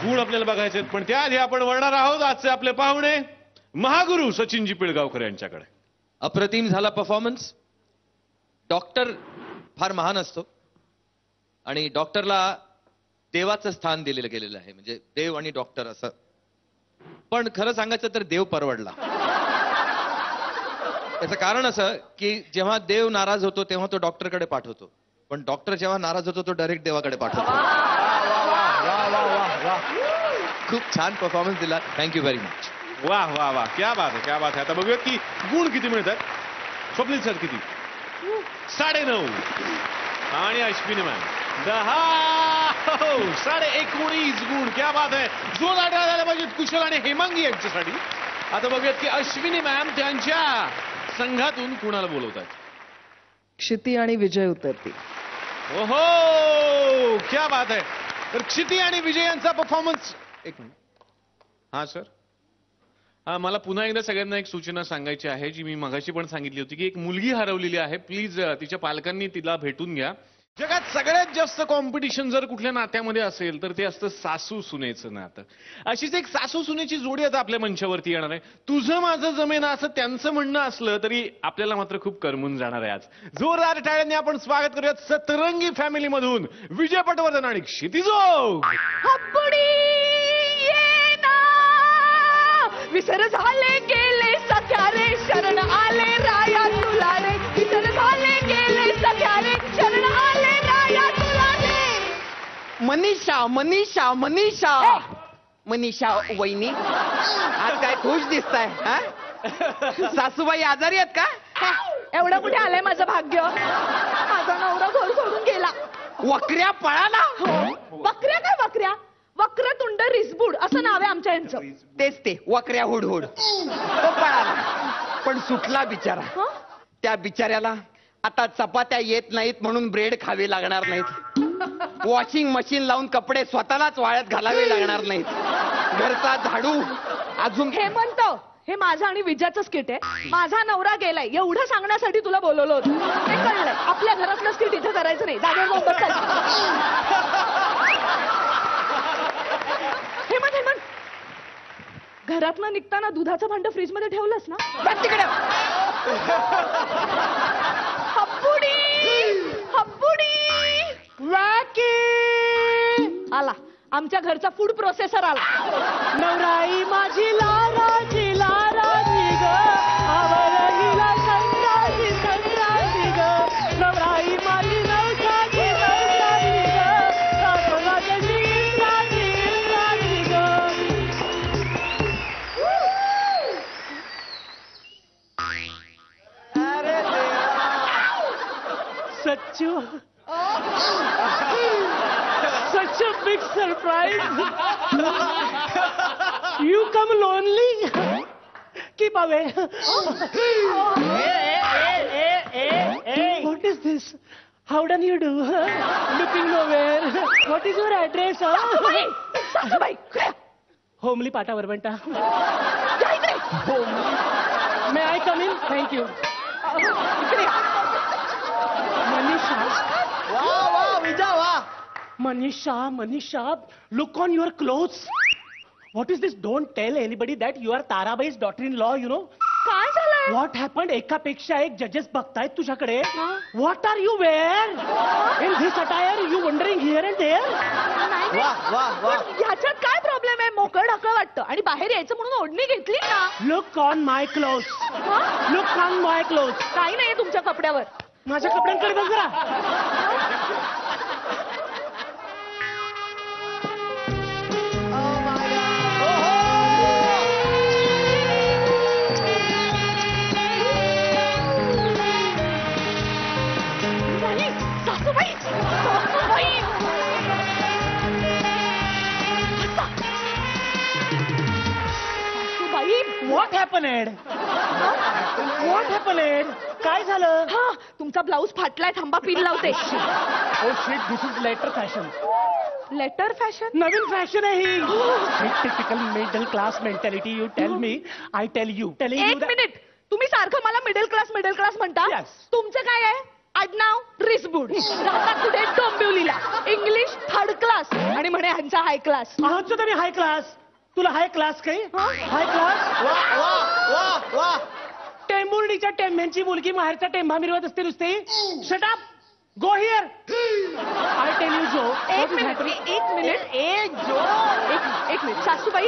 गुण आपल्याला बघायचे आहेत, पण त्याआधी आपण वळणार आहोत आजचे आपले पाहुणे महागुरु सचिनजी पिळगावकर यांच्याकडे. अप्रतिम झाला परफॉर्मन्स. डॉक्टर फार महान असतो आणि डॉक्टरला देवाचं स्थान दिलेलं गेलेलं आहे, म्हणजे देव आणि डॉक्टर असं. पण खरं सांगायचं तर देव परवडला. त्याचं कारण असं की जेव्हा देव नाराज होतो तेव्हा तो डॉक्टरकडे पाठवतो, पण डॉक्टर जेव्हा नाराज होतो तो डायरेक्ट देवाकडे पाठवतो. खूप छान परफॉर्मन्स दिला. Thank you very much. वाह वाह वाह, क्या बात आहे, क्या बात आहे. आता बघूयात की गुण किती मिळतात. स्वप्नील सर किती? 9.5 आणि अश्विनी मॅम 10. 19.5 गुण. क्या बात आहे. जोरदार टाळ्या झाल्या पाहिजेत कुशल आणि हेमांगी यांच्यासाठी. आता बघूयात की अश्विनी मॅम त्यांच्या संघातून कुणाला बोलवतात. क्षिती आणि विजय उतरतील. ओहो, क्या बात आहे. तर क्षिती आणि विजय यांचा परफॉर्मन्स. एक मिनिट. हा सर, मला पुन्हा एकदा सगळ्यांना एक सूचना सांगायची आहे, जी मी मगाशी पण सांगितली होती, की एक मुलगी हरवलेली आहे. प्लीज तिच्या पालकांनी तिला भेटून घ्या. जगात सगळ्यात जास्त कॉम्पिटिशन जर कुठल्या नात्यामध्ये असेल तर ते असतं सासू सुनेचं नातं. अशीच एक सासू सुनेची जोडी आता आपल्या मंचावरती येणार आहे. तुझं माझं जमेना असं त्यांचं म्हणणं असलं तरी आपल्याला मात्र खूप करमून जाणार आहे. आज जोरदार टाळ्यांनी आपण स्वागत करूयात सतरंगी फॅमिली मधून विजय पटवर्धन आणि क्षिती जोग. विसर झाले गेले सख्या रे शरण आले राया तुला रे. विसर झाले गेले सख्या रे शरण आले राया तुला रे. मनीषा मनीषा मनीषा मनीषा वहिनी, आज काय खुश दिसताय? सासूबाई आजारी आहेत का? एवढं कुठे आलंय माझं भाग्य. माझा नवरा घर सोडून गेला. वक्र्या पळाला. वक्र्या काय वक्र्या? वक्रतुंड रिसबूड असं नाव आहे आमच्या यांचं. तेच ते वक्र्या हुडहुड. तो पळाला पण सुटला बिचारा. त्या बिचाऱ्याला आता चपात्या येत नाहीत म्हणून ब्रेड खावे लागणार नाहीत. वॉशिंग मशीन लावून कपडे स्वतःलाच वाळत घालावे लागणार नाहीत. घरचा झाडू अजून. हेमंत, हे माझं आणि विजयाचं स्किट आहे. माझा नवरा गेलाय एवढं सांगण्यासाठी तुला बोलवलं होतं. हे कळलंय. आपल्या घरातलं स्किट इथे करायचं नाही. जागेवर जाऊन बसायचं. हेमंत, घरातनं निघताना दुधाचं भांड फ्रीज मध्ये ठेवलंस ना? तिकडे आला आमच्या घरचा फूड प्रोसेसर आला. नवराई माझी लाराजी लाराजी ग, आवरलीला संक्रांती संक्रांती ग. नवराई माझी नवसाची नवसाची ग, आवरलीला इंद्राजी इंद्राजी ग. अरे Sachchu, such a big surprise. You come lonely. Keep away. What is this? How do you do? Looking nowhere. What is your address? सासूबाई, Homely Pata Varvanta. May I come in? Thank you. Manisha. वा विजा वा. Manisha, look on your clothes. What is this? Don't tell anybody that you are Tarabai's daughter-in-law, you know. काय झालंय? What happened? एकापेक्षा एक जजेस बघतायत तुझ्याकडे. What are you wear? In this attire, you wandering here and there? वा वा वा. ह्याच्यात काय प्रॉब्लेम आहे? मोकळ ढकळ वाटतं आणि बाहेर यायचं म्हणून ओढणी घेतली ना. Look on my clothes. Look on my clothes. काही नाहीये तुमच्या कपड्यावर. माझ्या कपड्यांकडे बघ जरा. सासूबाई, सासूबाई. हॅपनेड? What happened? काय झालं? हा तुमचा ब्लाऊज फाटलाय, थांबा पिन लावते. Oh shit, this is later fashion. Later fashion? नवीन फॅशन आहे ही. Typical middle class mentality. You tell me, I tell you. एक मिनिट, तुम्ही सारखं मला मिडल क्लास म्हणता. Yes. तुमचं काय आहे? आडनाव रिसबूड, राहता कुठे? डोंबिवलीला. इंग्लिश थर्ड क्लास आणि म्हणे ह्यांचा हाय क्लास. आहोत तरी हाय क्लास. तुला हाय क्लास काही? High class? वा टेंभुर्णीच्या टेंभ्यांची मुलगी माहेरचा टेंभा मिरवत असते नुसती. Shut up, go here. I tell you जो. एक मिनिट सासूबाई,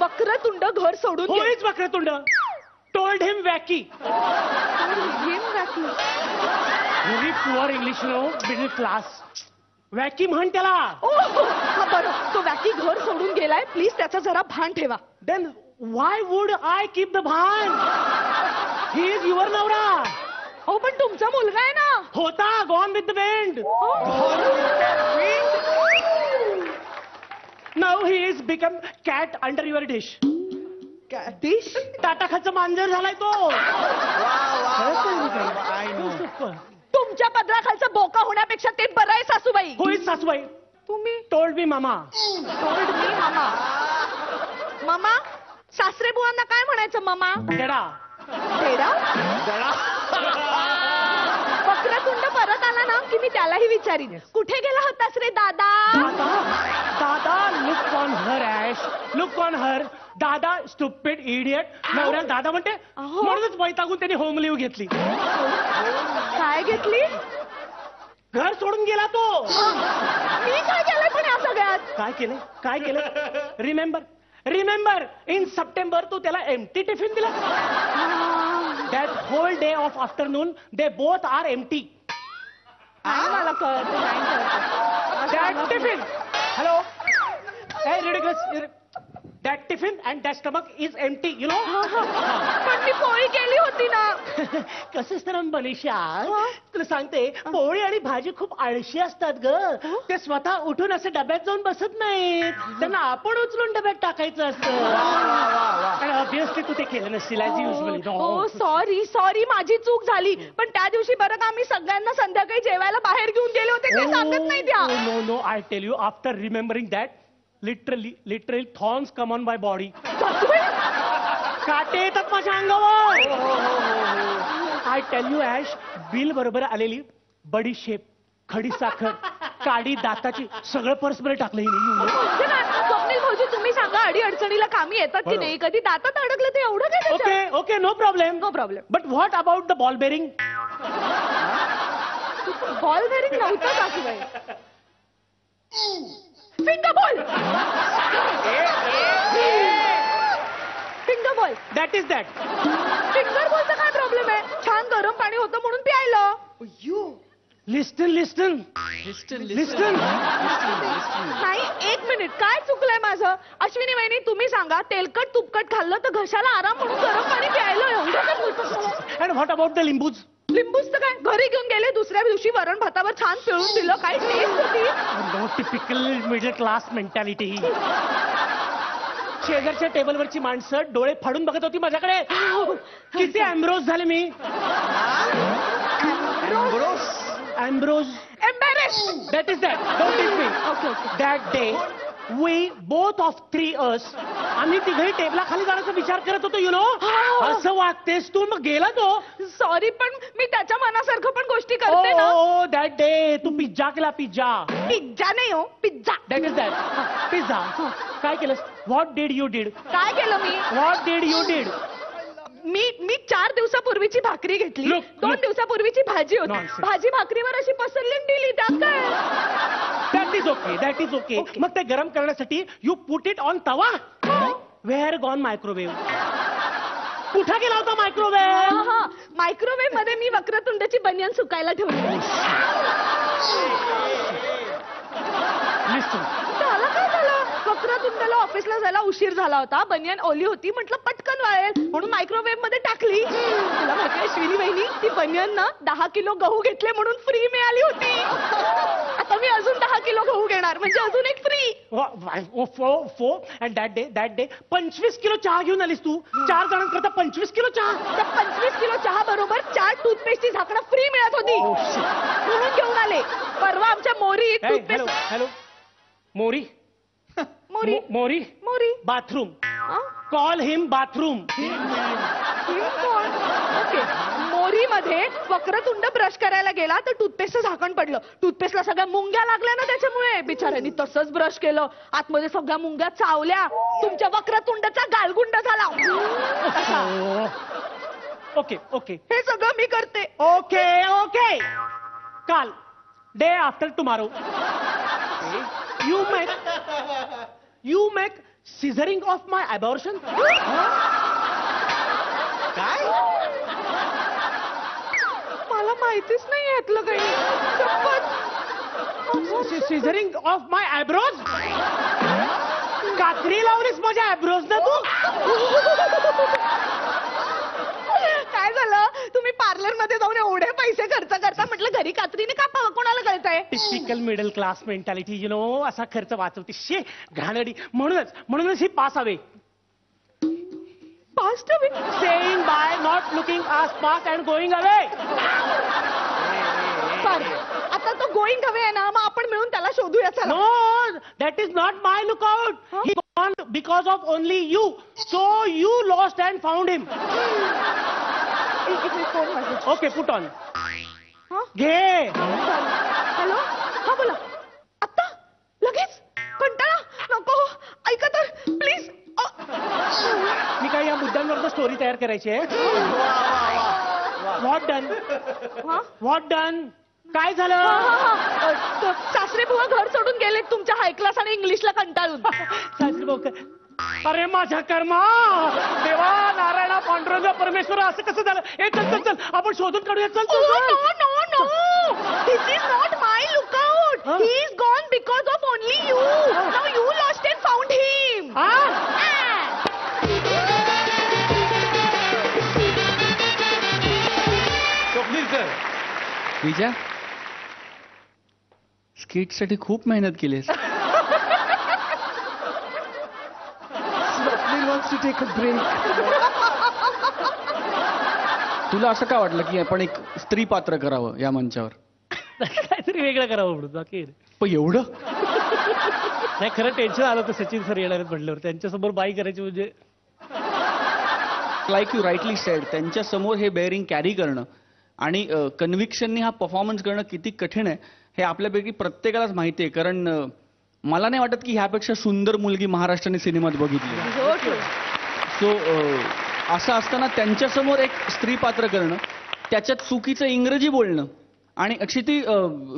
वक्रतुंड घर सोडून गेले. होईच Vakratund. Told him wacky. Very poor English, no middle class. Wacky म्हण त्याला. हा बरं, तो वॅकी घर सोडून गेलाय, प्लीज त्याचं जरा भान ठेवा. Then why would I keep the भान? ही इज युअर नवरा. हो पण तुमचा मुलगा आहे ना. होता, gone with the wind. Now he is become cat under your dish. Dish? ताटाखाचं मांजर झालाय तो. तुमच्या पदराखालचा बोका होण्यापेक्षा ते बरं आहे सासूबाई. होईच सासूबाई. तुम्ही टोल्ड मी मामा. टोल्ड मी मामा. मामा, सासरे बुवांना काय म्हणायचं मामा? डेडा. डेडा? वक्रतुंड परत आला ना की मी त्यालाही विचारीन, कुठे गेला होतास रे दादा? दादा, look on her ash, look on her. दादा स्टुपिड इडियट. नवऱ्याला दादा म्हणते, अहो. म्हणूनच वैतागून त्यांनी होम लिव्ह घेतली. काय घेतली? घर सोडून गेला तो. मी काय केलंय पण या सगळ्यात? काय केलं? रिमेंबर इन सप्टेंबर तू त्याला एम्प्टी टिफिन दिला. That whole day of afternoon they both are empty. नाही मला कळत नाही. That tiffin. Hello. Hey, ridiculous. That tiffin and that stomach is empty, you know? पण मी पोळी केली होती ना. कसं असतं ना मनीषा, तुला सांगते, पोळी आणि भाजी खूप आळशी असतात ग. ते स्वतः उठून असे डब्यात जाऊन बसत नाहीत, त्यांना आपण उचलून डब्यात टाकायचं असतं. आणि ऑब्विसली तू ते केलं नसतील ऍज युजली. हो सॉरी माझी चूक झाली. पण त्या दिवशी बरं का मी सगळ्यांना संध्याकाळी जेवायला बाहेर घेऊन गेले होते, ते सांगत नाही त्या. No, I tell you, after remembering that, literally thorns come on my body. काटे येतात माझ्या अंगावर. I tell you Ash, bill बरोबर आलेली बडीशेप, खडी साखर, काडी दाताची, सगळं पर्समध्ये टाकलं हिने. स्वप्नील भाऊजी तुम्ही सांगा, अडी अडचणीला कामी येतात की नाही? कधी दातात अडकलं ते एवढं काय? Okay, no problem. But what about the ball bearing? Ball bearing नव्हतं सासूबाई. Finger ball. Finger ball. That is that. Finger बॉलचा काय प्रॉब्लेम आहे? छान गरम पाणी होतं म्हणून प्यायलं. लिस्टन. नाही, एक मिनिट, काय चुकलंय माझं? अश्विनी वहिनी तुम्ही सांगा, तेलकट तुपकट खाल्लं तर घशाला आराम म्हणून गरम पाणी प्यायलं, एवढं काय बोलतो? अँड व्हॉट अबाउट द लिंबूज? लिंबूच तर काय, घरी घेऊन गेले, दुसऱ्या दिवशी वरण भातावर छान पिळून दिलं, काय टेस्ट होती. Know typical middle class mentality. शेजारच्या टेबलवरची माणसं डोळे फाडून बघत होती माझ्याकडे. किती अँब्रोज झाले मी. Ambrose. Embarrassed. That is that. Don't teach me. Okay. That day, we both of three us, आम्ही तिघही टेबलाखाली जाण्याचा विचार करत होतो, यु नो. असं वागतेस तू, मग गेला तो. सॉरी, पण मी त्याच्या मनासारखं पण गोष्टी करते ना. Oh, that day तू पिझ्झा केला. पिझ्झा नाही हो, pizza. That is that. Pizza. काय केलंस? What did you did? काय केलं मी? What did you did? मी 4 दिवसापूर्वीची भाकरी घेतली. Look. 2 दिवसापूर्वीची भाजी होती. Nonsense. भाजी भाकरीवर अशी पसरली आणि दिली, त्यात काय? That is okay. मग ते गरम करण्यासाठी you put it on tawa. Where gone microwave? कुठे गेला होता मायक्रोवेव्ह? मायक्रोवेव्ह मध्ये मी वक्रतुंडची बनियान सुकायला ठेवली. त्याला काय झालं? वक्रतुंडला ऑफिसला जायला उशीर झाला होता, बनियान ओली होती, म्हटलं पटकन वाळेल म्हणून मायक्रोवेव्ह मध्ये टाकली. तुला माहिती आहे श्रीनी वहिनी, ती बनियान ना 10 किलो गहू घेतले म्हणून फ्री मिळाली होती. आता मी अजून 10 किलो गहू घेणार म्हणजे अजून एक free. And that day 25 kilo चहा घेऊन आलीस तू. 4 जणांकरता 25 किलो चहा. त्या 25 किलो चहा बरोबर 4 टूथपेस्टची झाकणं फ्री मिळत होती म्हणून घेऊन आले. परवा आमच्या मोरी टूथपेस्ट. हॅलो मोरी मोरी मोरी मोरी बाथरूम. कॉल हिम बाथरूम. ओके. मोरीमध्ये वक्रतुंड ब्रश करायला गेला तर टूथपेस्टचं झाकण पडलं. टूथपेस्टला सगळ्या मुंग्या लागल्या ना त्याच्यामुळे. बिचाऱ्यांनी तसंच ब्रश केलं. आतमध्ये सगळ्या मुंग्या चावल्या. तुमच्या वक्रतुंडचा गालगुंड झाला. ओके ओके हे सगळं मी करते. Okay okay. काल day after tomorrow you make scissoring of my abortion. काय मला माहितीच नाही यातलं काही. Scissoring of my eyebrows. कात्री लावलीस माझ्या आयब्रोज ना तू. काय झालं तुम्ही पार्लर मध्ये जाऊन एवढे पैसे खर्च करता म्हटलं घरी कात्रीने कापावं. कोणाला कळतंय. Typical middle class mentality you know. असा खर्च वाचवते शे घाणडी. म्हणूनच ही पास हवे. Past away. Saying bye not looking आसपास अँड गोइंग अवे. आता तो गोईंग अवे आहे ना मग आपण मिळून त्याला शोधूया. चला. No, that is not my lookout. Huh? He gone because of only you. So you lost and found him. एक मिनिट फोन वाजतोय. Okay, put on. हा? घे. हॅलो. हा बोला. आता लगेच कंटाळा नको. ऐका तर प्लीज. मी काय या मुद्द्यांवर स्टोरी तयार करायची आहे. What done? What done? काय झालं. सासरे बुवा घर सोडून गेलेत तुमच्या हाय क्लास आणि इंग्लिशला कंटाळून. सासरी भाऊ अरे माझ्या कर्मा. देवा नारायणा पांडुरंग परमेश्वर असं कसं झालं. ए चल चल चल आपण शोधून काढूया. चल चल चल. No. This is not my lookout. Huh? He is gone because of only you. Now you lost and found him. Swapnil sir. Vijay skit साठी खूप मेहनत केलीस. Swapnil wants to take a break. तुला असं का वाटलं की आपण एक स्त्री पात्र करावं या मंचावर. काहीतरी वेगळं करावं म्हणून बाकी पण एवढं नाही. खरं टेन्शन आलं तर सचिन सर येणार आहेत म्हटल्यावर त्यांच्यासमोर बाई करायची म्हणजे. लाईक यू राईटली सेड त्यांच्या समोर हे बेअरिंग कॅरी करणं आणि कन्व्हिक्शननी हा परफॉर्मन्स करणं किती कठीण आहे हे आपल्यापैकी प्रत्येकालाच माहिती आहे. कारण मला नाही वाटत की ह्यापेक्षा सुंदर मुलगी महाराष्ट्राने सिनेमात बघितली. सो असं असताना त्यांच्यासमोर एक स्त्री पात्र करणं त्याच्यात चुकीचं इंग्रजी बोलणं आणि Kshiti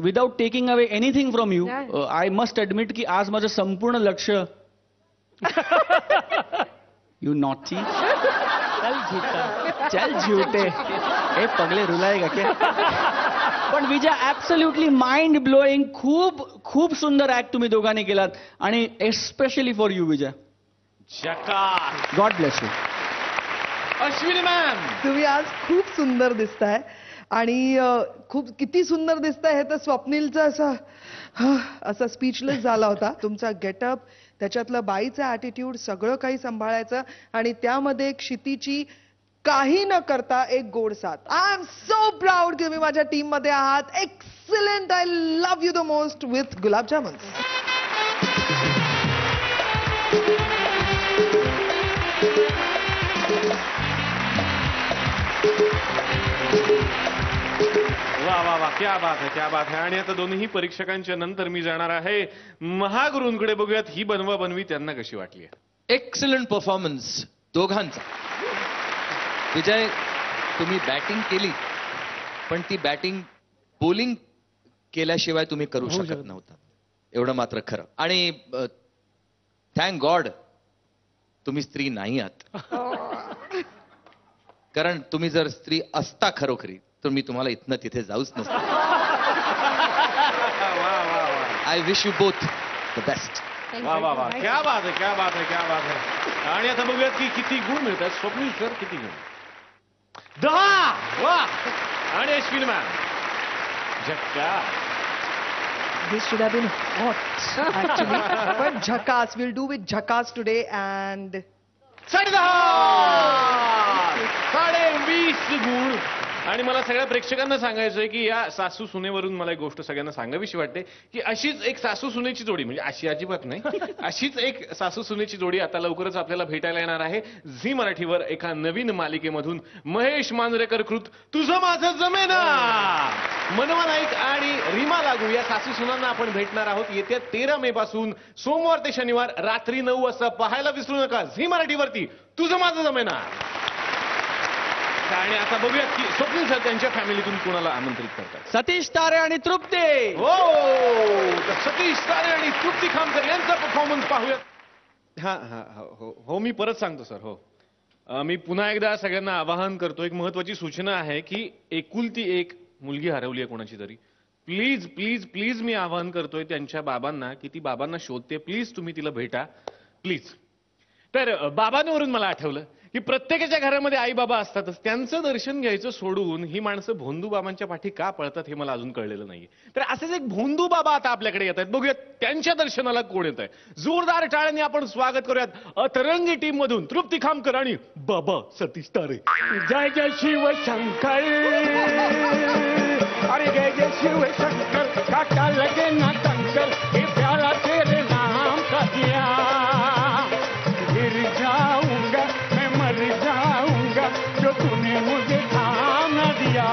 without taking away anything from you I must admit की आज माझं संपूर्ण लक्ष यू नॉटी. चल झूठे. ए पगले रुलाएगा क्या. पण विजय ऍब्सोल्युटली माइंड ब्लोईंग. खूप खूप सुंदर ऍक्ट तुम्ही दोघांनी केलात आणि especially for you Vijay. जकास. God bless you. Ashwini ma'am. तुम्ही आज खूप सुंदर दिसताय आणि खूप किती सुंदर दिसताय हे तर स्वप्नीलचं असं स्पीचलेस झाला होता. तुमचा गेटअप त्याच्यातलं बाईचं ऍटिट्यूड सगळं काही सांभाळायचं आणि त्यामध्ये क्षितीची काही न करता एक गोड साथ. आय एम सो प्राऊड की तुम्ही माझ्या टीम मध्ये आहात. Excellent. I love you the most with gulab jamun. वा वा वा. क्या बात है, क्या बात है. आणि आता दोन्ही परीक्षकांच्या नंतर मी जाणार आहे महागुरूंकडे. बघूयात ही बनवा बनवी त्यांना कशी वाटली. एक्सलंट परफॉर्मन्स दोघांचा. विजय तुम्ही बॅटिंग केली पण ती बॅटिंग बॉलिंग केल्याशिवाय तुम्ही करू शकत नव्हता एवढं मात्र खरं. आणि थँक गॉड तुम्ही स्त्री नाही आहात. कारण तुम्ही जर स्त्री असता खरोखरी तर मी तुम्हाला इथनं तिथे जाऊच नसतो. I wish you both the best. वा वा वा. क्या बात है, क्या बात है, क्या बात है. आणि आता बघूयात की किती गुण मिळतात. स्वप्नील सर किती गुण. 10. वा. आणि Ashwini ma'am. Jakka This should have been hot actually. But झकास, we'll do with झकास today and 20 गुण. आणि मला सगळ्या प्रेक्षकांना सांगायचं आहे की या सासू सुनेवरून मला एक गोष्ट सगळ्यांना सांगावीशी वाटते की अशीच एक सासू सुनेची जोडी, म्हणजे अशी अजिबात नाही, अशीच एक सासू सुनेची जोडी आता लवकरच आपल्याला भेटायला येणार आहे झी मराठीवर एका नवीन मालिकेमधून. महेश मांजरेकर कृत तुझं माझं जमेना. मनवा नाईक आणि रीमा लागू या सासू सुनांना आपण भेटणार आहोत येत्या 13 मे पासून सोमवार ते शनिवार रात्री 9 वाजता पाहायला विसरू नका झी मराठीवरती तुझं माझं जमेना. आणि आता बघूयात की स्वप्नील सर त्यांच्या फॅमिलीतून कोणाला आमंत्रित करतात. सतीश तारे आणि तृप्ती. हो, तर सतीश तारे आणि तृप्ती खामकर यांचा परफॉर्मन्स पाहूयात. हा हा हो मी परत सांगतो सर. हो, मी पुन्हा एकदा सगळ्यांना आवाहन करतो, एक महत्वाची सूचना आहे की एकुलती एक मुलगी हरवली आहे कोणाची तरी. प्लीज प्लीज प्लीज मी आवाहन करतोय त्यांच्या बाबांना की ती बाबांना शोधते, प्लीज तुम्ही तिला भेटा प्लीज. तर बाबांवरून मला आठवलं की प्रत्येकाच्या घरामध्ये आई बाबा असतातच, त्यांचं दर्शन घ्यायचं सोडून ही माणसं भोंदू बाबांच्या पाठी का पळतात हे मला अजून कळलेलं नाहीये. तर असेच एक भोंदू बाबा आता आपल्याकडे येत आहेत, बघूयात त्यांच्या दर्शनाला कोण येत आहे. जोरदार टाळ्यांनी आपण स्वागत करूयात अतरंगी टीम मधून तृप्ती खामकर आणि बाबा सतीश तारे. जय जय शिव शंकर, अरे जय जय शिव शंकर, काटा लगे ना कंकर, ये प्याला तेरे नाम का दिया, गिर जाऊंगा मैं मर जाऊंगा जो तूने मुझे थाम न दिया.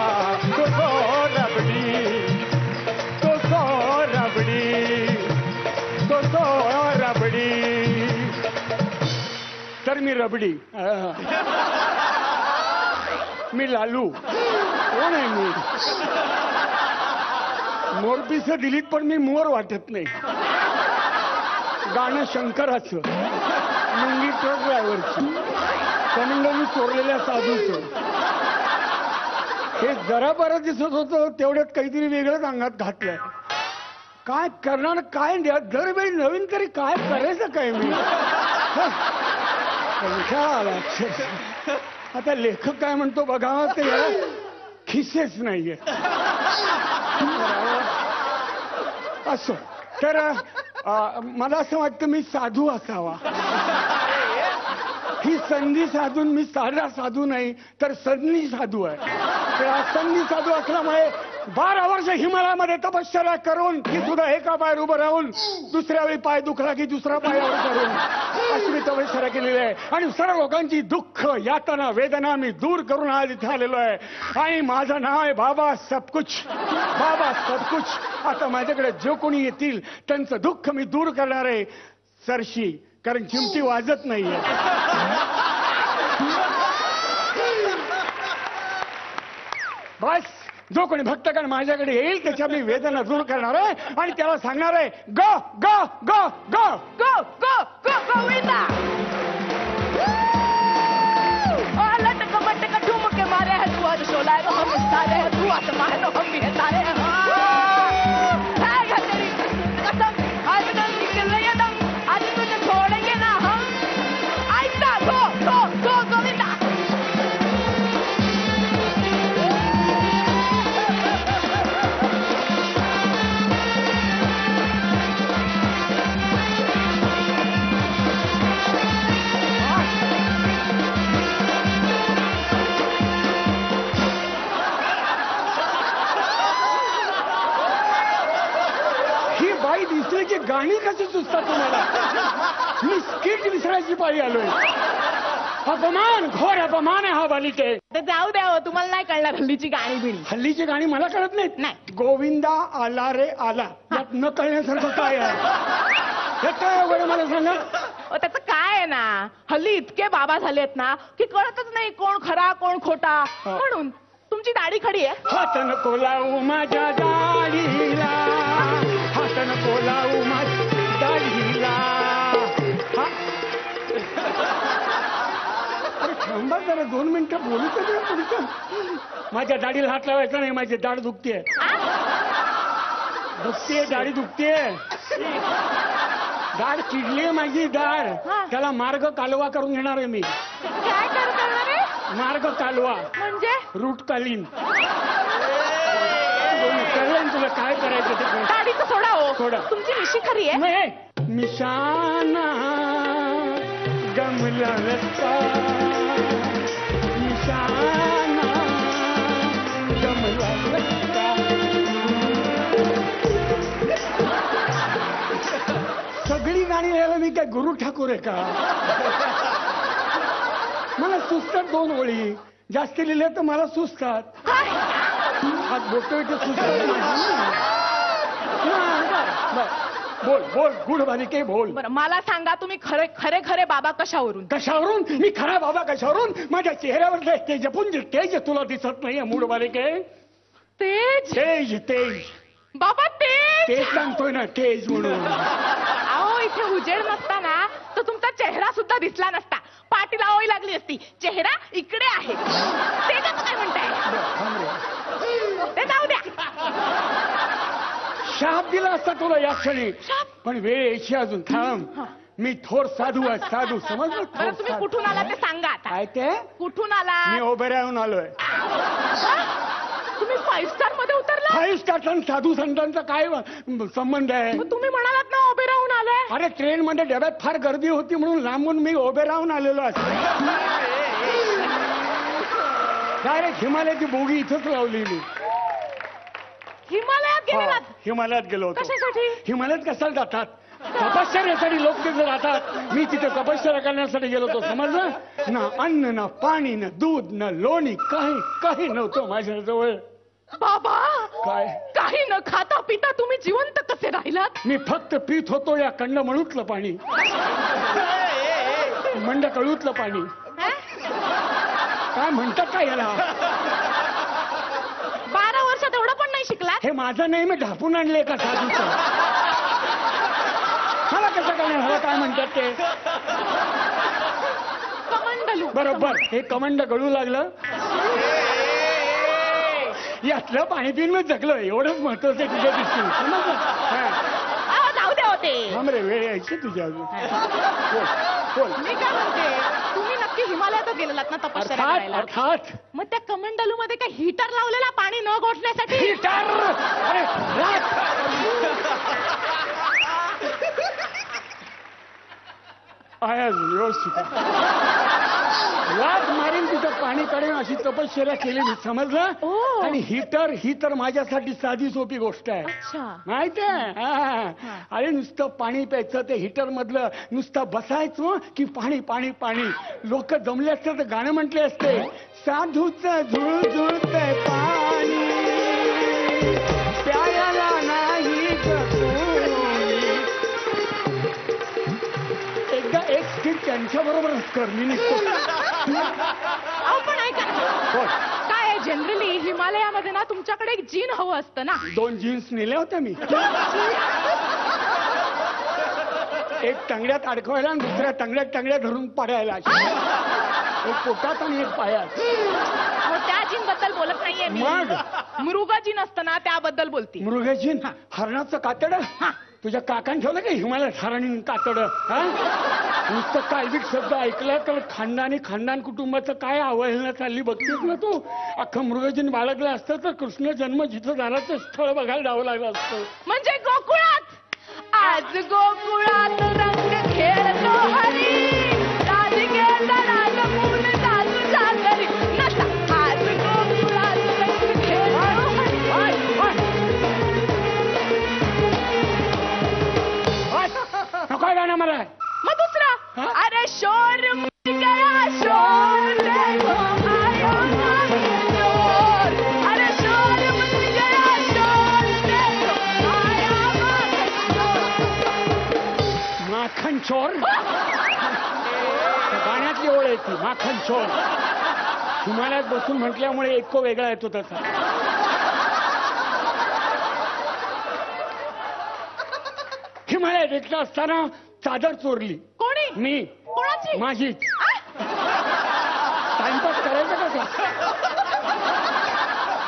तो सो रबड़ी, तो सो रबड़ी, तो सो रबड़ी. तर मी रबडी, मी लालू. कोण आहे मी? मोरपीस दिलीत पण मी मोर वाटत नाही. गाणं शंकराचं, मुंगी ट्रक ड्रायव्हरची, कमिंगनी चोरलेल्या साधूचं. हे जरा बरं दिसत होतं तेवढ्यात काहीतरी वेगळंच अंगात घातलंय. काय करणार, काय दरवेळी नवीन तरी काय करायचं काय मी. कंटाळा आला अक्षरशः. आता लेखक काय म्हणतो बघा, ते खिसेच नाहीये. असो, तर मला असं वाटतं मी साधू असावा. ही संधी साधून मी साधा साधू नाही तर संधी साधू आहे. तर संधी साधू असल्यामुळे 12 वर्ष हिमालयामध्ये तपश्चर्या करून की सुद्धा एका पायावर उभं राहून दुसऱ्या वेळी पाय दुखला की दुसरा पायावर करून अशी मी तपश्चर्या केलेली आहे. आणि सर्व लोकांची दुःख यातना वेदना मी दूर करून आज इथे आलेलो आहे. आणि माझं नाव आहे बाबा सबकुछ, बाबा सबकुछ. आता माझ्याकडे जो कोणी येतील त्यांचं दुःख मी दूर करणार आहे सरशी, कारण चिमटी वाजत नाहीये. बस जो कोणी भक्तगण माझ्याकडे येईल त्याच्या मी वेदना दूर करणार आहे आणि त्याला सांगणार आहे गो गो गो गो गो गो गो गोविंदा. लटक बटक ठुमके मारे है तू आज शोला है हम सारे है तू आज मारे तो हम भी है सारे है. तेरी कसम आज तो निकल ये दम, आज तुझे छोड़ेंगे ना हम. ऐसा गो गो गो गोविंदा. दिसल्याची गाणी कशी सुचतात तुम्हाला? मी स्किट विसरायची पाळी आलोय. अपमान, घोर अपमान आहे हा बालिके. तर जाऊ द्या, तुम्हाला नाही कळणार हल्लीची गाणी बिणी. हल्लीची गाणी मला कळत नाहीत. नाही. गोविंदा आला रे आला, यात न कळण्यासारखं काय आहे? हे काय वगैरे मला सांगा. त्याचं काय आहे ना, हल्ली इतके बाबा झालेत ना की कळतच नाही कोण खरा कोण खोटा. म्हणून तुमची दाढी खडी आहे. हात नको लावू माझ्या दाढीला, हात नको लावू माझ्या दाढीला. अरे थांबा जरा 2 मिनिटं बोलू तर तुमचं. माझ्या दाढीला हात लावायचा नाही, माझी दाढ दुखतेय. दुखतेय, दाढी दुखतेय. दाढ किडलीये माझी दाढ. त्याला मार्ग कालवा करून घेणार आहे मी. काय करणार आहे? मार्ग कालवा म्हणजे रूट कालीन. कळलं तुला काय करायचं ते कळत गाडीचं सोडा हो सोडा. तुमची मिशी खरी आहे नाही. निशाना गमला रस्ता निशाना गमला रस्ता. सगळी गाणी लिहायला मी काय गुरु ठाकूर आहे का? मला सुचतात 2 ओळी जास्त लिहिले तर मला सुचतात. हात बोलतोय ते सुचतात बोल बोल गुड बालिके बोल. बरं मला सांगा तुम्ही खरे खरे खरे बाबा कशावरून कशावरून? मी खरा बाबा कशावरून? माझ्या चेहऱ्यावर तेजपुंज तेज तुला दिसत नाहीये मूड बालिके. तेज तेज तेज बाबा तेज तेज सांगतोय ना तेज म्हणून. अहो इथे उजेड नसता ना तर तुमचा चेहरा सुद्धा दिसला नसता. पाठीला ओळी लागली असती. चेहरा इकडे आहे. तेजाचं काय म्हणताय? ते जाऊ द्या. शाप दिला असता तुला या क्षणी पण वेळ यायची अजून. थांब मी थोर साधू आहे साधू समजलं. बरं तुम्ही कुठून आला ते सांगा आता. काय ते? कुठून आला? मी ओबेराहून आलोय. तुम्ही 5 स्टार मध्ये उतरला? 5 स्टार साधू संतांचा काय संबंध आहे? मग तुम्ही म्हणालात ना उभे राहून आलाय. अरे ट्रेन मध्ये डब्यात फार गर्दी होती म्हणून लांबून मी उभे राहून आलेलो असतो. डायरेक्ट हिमालयाची बोगी इथंच लावली मी. हिमालयात गेलात? हिमालयात गेलो होतो. कशासाठी? हिमालयात कशाला जातात? तपश्चर्यासाठी लोक तिथे जातात. मी तिथे तपश्चर्या करण्यासाठी गेलो होतो समजलं ना. अन्न ना पाणी ना दूध ना लोणी काही काही नव्हतं माझ्याजवळ. बाबा काय? काही न खाता पिता तुम्ही जिवंत कसे राहिलात? मी फक्त पित होतो या कंडमळूतलं पाणी. मंडकळूतलं पाणी. काय म्हणतात काय याला? 12 वर्षात एवढं पण नाही शिकलात? हे माझं नाही मी ढापून आणले का साधूचं? मला कसं करणार? मला काय म्हणतात ते? कमंडलू. बरोबर हे कमंड गळू लागलं. यातलं पाणी पिऊन मी जगलो एवढंच महत्वाचं आहे तुझ्या दृष्टीने समजलं. जाऊ द्या होते. थांब रे वेळ यायची तुझ्या अजून. बोल बोल. मी काय म्हणते तुम्ही नक्की हिमालयातच गेलेलात ना तपश्चर्या अर्थात करायला? अर्थात. मग त्या कमंडलू मध्ये काय हीटर लावलेला पाणी न गोठण्यासाठी? हीटर? अरे आहे व्यवस्थित. लाट मारीन तिथं पाणी काढून अशी तपश्चर्या केली मी समजलं. आणि हीटर ही तर माझ्यासाठी साधी सोपी गोष्ट आहे अच्छा. माहितीये. अरे नुसतं पाणी प्यायचं ते हीटर मधलं नुसतं बसायचं की पाणी पाणी पाणी. लोक जमले असते तर गाणं म्हटले असते साधूच झुळझुळतंय पाणी प्यायला नाही एकदा एक स्किट त्यांच्या बरोबरच कर मी निघतो. पण ऐका काय आहे जनरली हिमालयामध्ये ना तुमच्याकडे एक जीन हवं असतं ना. 2 जीन्स नेल्या होत्या मी. एक टंगड्यात अडकवायला आणि दुसऱ्या टंगड्यात धरून पाडायला. एक पोटात आणि एक पायात. त्या जीन बद्दल बोलत नाहीये मी. मग? मृग जीन असतं ना त्याबद्दल बोलती. मृगजीन हरणाचं कातड. तुझ्या काकान ठेवलं का हिमालयात हरणी कातड? नुसतं काल्विक शब्द ऐकला तर खानदान कुटुंबाचं काय अवहेलना चालली बघतेस ना तू. अख्खं मृगजीन बाळगलं असतं तर कृष्ण जन्म जिथं झाला ते स्थळ बघायला जावं लागलं असतं. म्हणजे गोकुळात आज गोकुळात रंग खेळतो हरी राधिके राज मूल तुझ्या घरी नसा. आज गोकुळात रंग खेळतो काय गाणं मला? मग दुसरा अरे शोर मच गया शोर देखो आया शोर. अरे शोर मच गया शोर देखो आया माखन चोर. गाण्यातली ओळ आहे ती माखन चोर. हिमालयात बसून म्हटल्यामुळे एक वेगळा येतो तसा. हिमालयात एकटा असताना चादर चोरली. कोणी? मी. कोणाची? माझीच. टाइमपास करायचा कसा?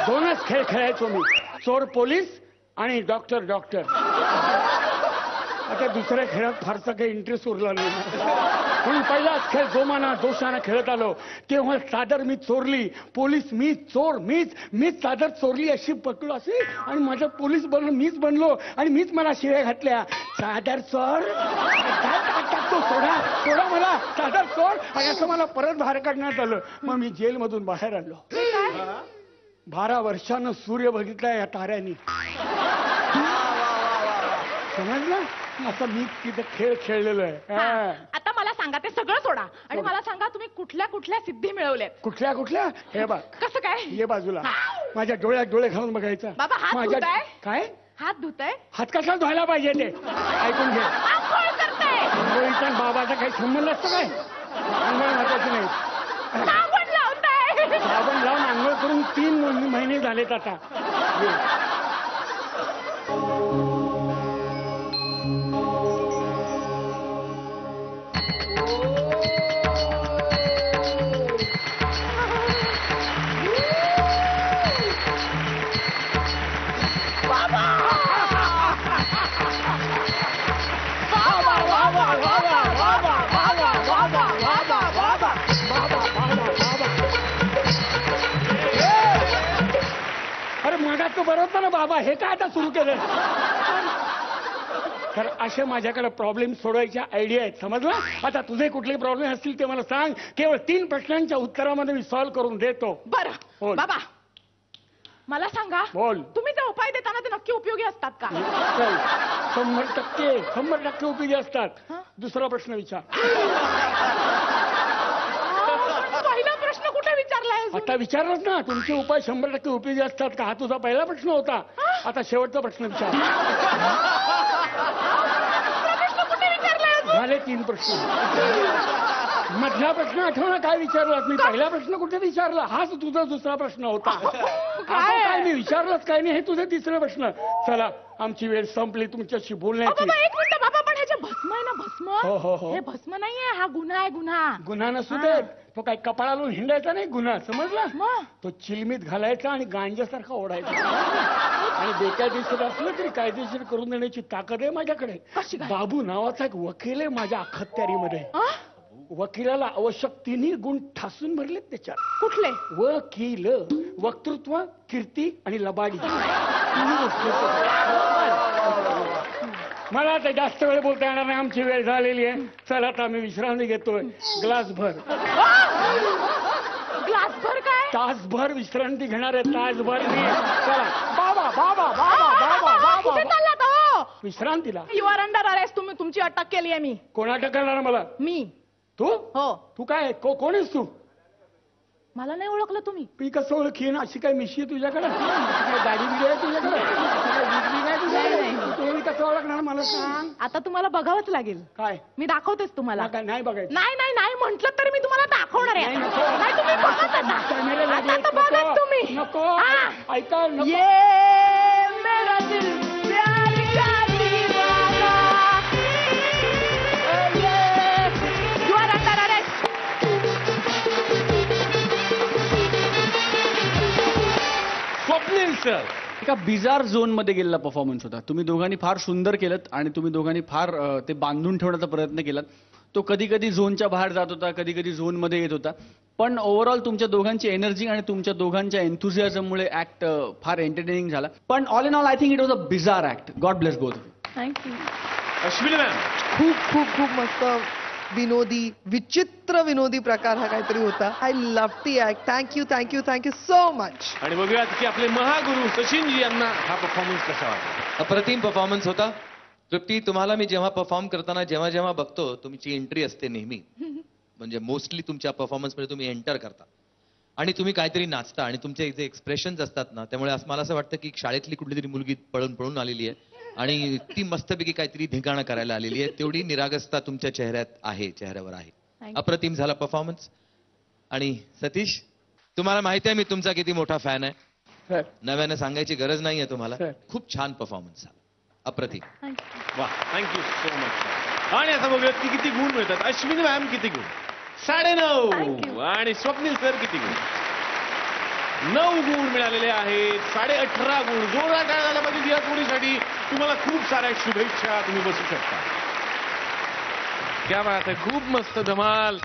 2च खेळ खेळायचो मी. चोर पोलीस आणि डॉक्टर. आता दुसऱ्या खेळात फारसा काही इंटरेस्ट उरला नाही. म्हणून पहिलाच खेळ जोमाना जोशाना खेळत आलो तेव्हा चादर मी चोरली, पोलीस मीच चादर चोरली अशी पकडलो असे आणि माझं पोलीस बनलो, मीच बनलो आणि मीच मला शिव्या घातल्या. चादर चोर, तो सोडा मला, चादर चोर. आणि असं मला परत बाहेर काढण्यात आलं. मग मी जेलमधून बाहेर आलो. 12 वर्षानं सूर्य बघितलाय या ताऱ्यांनी. समजलं? असं मी तिथे खेळ खेळलेलो आहे. आता मला सांगा ते सगळं सोडा आणि मला सांगा तुम्ही कुठल्या कुठल्या सिद्धी मिळवल्यात. कुठल्या हे बघ कसं काय? ये बाजूला. माझ्या डोळ्यात डोळे घालून बघायचं. बाबा हात धुताय? काय हात धुताय? हात कशाला धुवायला पाहिजे ते ऐकून घे. आंघोळ करताय? आंघोळीचा बाबाचा काही संबंध असतो काय? आंघोळ महत्वाची नाही. साबण लावताय? साबण लावून आंघोळ करून 3 महिने झालेत आता. अरे मगात बरं होतं ना बाबा, हे काय आता सुरू केलं? तर असे माझ्याकडे प्रॉब्लेम सोडवायच्या आयडिया आहेत. समजलं? आता तुझे कुठले प्रॉब्लेम असतील ते मला सांग. केवळ 3 प्रश्नांच्या उत्तरामध्ये मी सॉल्व्ह करून देतो. बरं बाबा मला सांगा, बोल. तुम्ही ते उपाय देताना ते नक्की उपयोगी असतात का? 100% उपयोगी असतात. दुसरा प्रश्न विचार. पहिला प्रश्न कुठे विचारलाय? आता विचारलंच ना, तुमचे उपाय 100% उपयोगी असतात का? हा तुझा पहिला प्रश्न होता. आता शेवटचा प्रश्न विचार. प्रश्न कुठे विचारलाय? झाले 3 प्रश्न. मधला प्रश्न आठवणा काय विचारलास मी? पहिला प्रश्न कुठे विचारला? हाच तुझा दुसरा प्रश्न होता. काय मी विचारलंच काय नाही, हे तुझे 3रा प्रश्न. चला आमची वेळ संपली तुमच्याशी बोलण्याची. एक मिनिट बाबा, पण ह्याचे भस्म आहे ना भस्म? हो. हे भस्म नाहीये, हा गुन्हा आहे. गुन्हा नसू देत. तो काय कपाळा लावून हिंडायचा नाही गुन्हा. समजला? तो चिलमीत घालायचा आणि गांजासारखा ओढायचा. आणि बेकायदेशीर असलं तरी कायदेशीर करून देण्याची ताकद आहे माझ्याकडे. बाबू नावाचा एक वकील आहे माझ्या अखत्यारीमध्ये. वकिलाला आवश्यक 3 गुण ठासून भरलेत त्याच्यात. कुठले? वकील, वक्तृत्व, कीर्ती आणि लबाडी. मला आता जास्त वेळ बोलता येणार नाही, आमची वेळ झालेली आहे. चला आता आम्ही विश्रांती घेतोय. ग्लासभर. ग्लासभर काय? तासभर विश्रांती घेणार आहे. तासभर. चला बाबा. कुठे चाललात हो? विश्रांतीला. You are under arrest. तुमची अटक केली आहे मी. कोण अटक करणार मला? मी. तू? हो. तू काय कोण आहेस तू? मला नाही ओळखलं तुम्ही? मी कसं ओळखीन? अशी काय मिशी आहे तुझ्याकडे? गाडी बिडी आहे तुझ्याकडे? तुम्ही कसं ओळखणार मला सांग? आता तुम्हाला बघावंच लागेल. काय? मी दाखवतेच तुम्हाला. नाही बघायचं. नाही म्हंटल तरी मी तुम्हाला दाखवणार आहे. नाही, नको. नाही तुम्ही बघत आता बघत तुम्ही. नको. ऐका नको. ये मेरा दिल प्यार का दीवाना. You are under arrest. Swapnil sir एका बिजार झोन मध्ये गेलेला परफॉर्मन्स होता. तुम्ही दोघांनी फार सुंदर केलं आणि तुम्ही दोघांनी फार ते बांधून ठेवण्याचा प्रयत्न केलात. तो कधी कधी झोनच्या बाहेर जात होता, कधी कधी झोन मध्ये येत होता. पण ओव्हरऑल तुमच्या दोघांची एनर्जी आणि तुमच्या दोघांच्या एन्थुझियाझममुळे ऍक्ट फार एंटरटेनिंग झाला. पण all in all I think it was a bizarre act. God bless both. Thank you. Ashwini ma'am, खूप मस्त विनोदी, विचित्र विनोदी प्रकार हा काहीतरी होता. I love T act. Thank you so much. आणि बघूयात की आपले महागुरु सचिनजी यांना हा परफॉर्मन्स कसा वाटला. अप्रतिम परफॉर्मन्स होता. तृप्ती, तुम्हाला मी जेव्हा परफॉर्म करताना जेव्हा बघतो तुमची एंट्री असते नेहमी, म्हणजे मोस्टली तुमच्या परफॉर्मन्स मध्ये तुम्ही एंटर करता आणि तुम्ही काहीतरी नाचता आणि तुमचे जे एक्सप्रेशन्स असतात ना, त्यामुळे मला असं वाटतं की शाळेतली कुठली तरी मुलगी पळून आलेली आहे आणि ती मस्तपैकी काहीतरी धिगाणं करायला आलेली आहे. तेवढी निरागसता तुमच्या चेहऱ्यावर आहे. अप्रतिम झाला परफॉर्मन्स. आणि सतीश, तुम्हाला माहिती आहे मी तुमचा किती मोठा फॅन आहे. नव्यानं सांगायची गरज नाहीये तुम्हाला. खूप छान परफॉर्मन्स झाला. अप्रतिम. वा, थँक्यू सो मच. आणि आता बघूयात की किती गुण मिळतात. अश्विनी मॅम किती गुण? 9.5. आणि स्वप्नील सर किती गुण? 9 गुण मिळालेले आहेत. 18.5 गुण. जोरदार टाळ्या झाल्या पाहिजे या जोडीसाठी. तुम्हाला खूप साऱ्या शुभेच्छा. तुम्ही बसू शकता. क्या बात आहे, खूप मस्त, धमाल.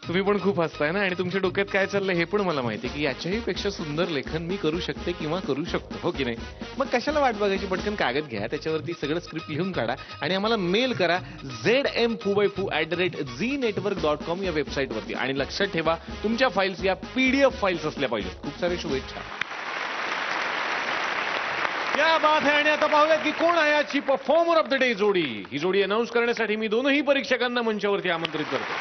तुम्ही पण खूप हसताय ना, आणि तुमच्या डोक्यात काय चाललंय हे पण मला माहिती आहे की याच्याही पेक्षा सुंदर लेखन मी करू शकते किंवा करू शकतो, हो की नाही? मग कशाला वाट बघायची, पटकन कागद घ्या, त्याच्यावरती सगळं स्क्रिप्ट लिहून काढा आणि आम्हाला मेल करा zmfoo@zeenetwork.com या वेबसाईटवरती. आणि लक्षात ठेवा, तुमच्या फाईल्स या PDF फाईल्स असल्या पाहिजेत. खूप सारे शुभेच्छा. क्या बात आहे. आणि आता पाहूयात की कोण आहे आजची परफॉर्मर ऑफ द डे जोडी. ही जोडी अनाऊन्स करण्यासाठी मी दोनही परीक्षकांना मंचावरती आमंत्रित करतो.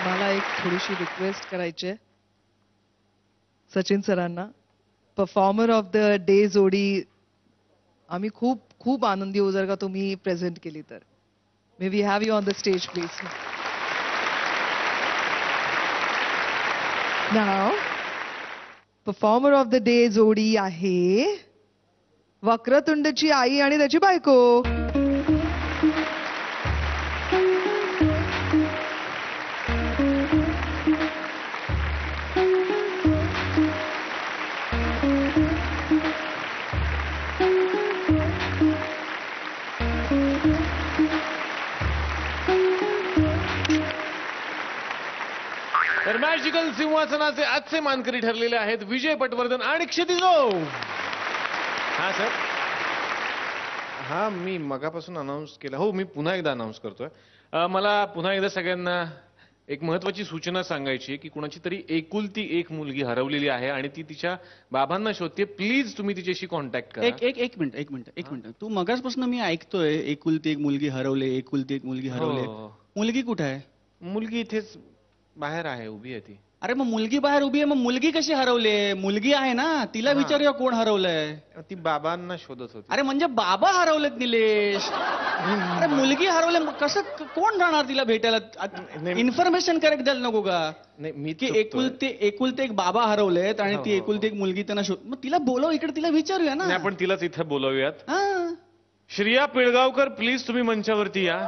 मला एक थोडीशी रिक्वेस्ट करायची आहे सचिन सरांना. परफॉर्मर ऑफ द डे जोडी आम्ही खूप खूप आनंदी होऊ जर का तुम्ही प्रेझेंट केली तर. May we have you on the stage please. नाव परफॉर्मर ऑफ द डे जोडी आहे वक्रतुंडची आई आणि त्याची बायको. तर मॅजिकल सिंहासनाचे आजचे मानकरी ठरलेले आहेत विजय पटवर्धन आणि क्षितिजो. हा सर. हा, मी मगापासून अनाऊन्स केलं. हो, मी पुन्हा एकदा अनाऊन्स करतोय. मला पुन्हा एकदा सगळ्यांना एक महत्वाची सूचना सांगायची आहे की कुणाची तरी एकुलती एक मुलगी हरवलेली आहे आणि ती तिच्या बाबांना शोधते. प्लीज तुम्ही तिच्याशी कॉन्टॅक्ट करा. एक मिनिट. तू मगाचपासून मी ऐकतोय एकुलती एक मुलगी हरवले, एकुलती एक मुलगी हरवले. हो. मुलगी कुठे आहे? मुलगी इथेच बाहेर आहे, उभी आहे ती. अरे मग मुलगी बाहेर उभी आहे, मग मुलगी कशी हरवली? मुलगी आहे ना, तिला विचारूया कोण हरवलंय. ती बाबांना शोधत होती. अरे म्हणजे बाबा हरवलेत निलेश. अरे मुलगी हरवले, मग कसं कोण जाणार तिला भेटायला? इन्फॉर्मेशन करेक्ट द्यायला नको का? नाही, मी की एकुलते एक बाबा हरवलेत आणि ती एकुलती एक मुलगी त्यांना शोध. मग तिला बोलव इकडे, तिला विचारूया ना. नाही, आपण तिलाच इथं बोलवूयात. हा. श्रिया पिळगावकर, प्लीज तुम्ही मंचावरती या.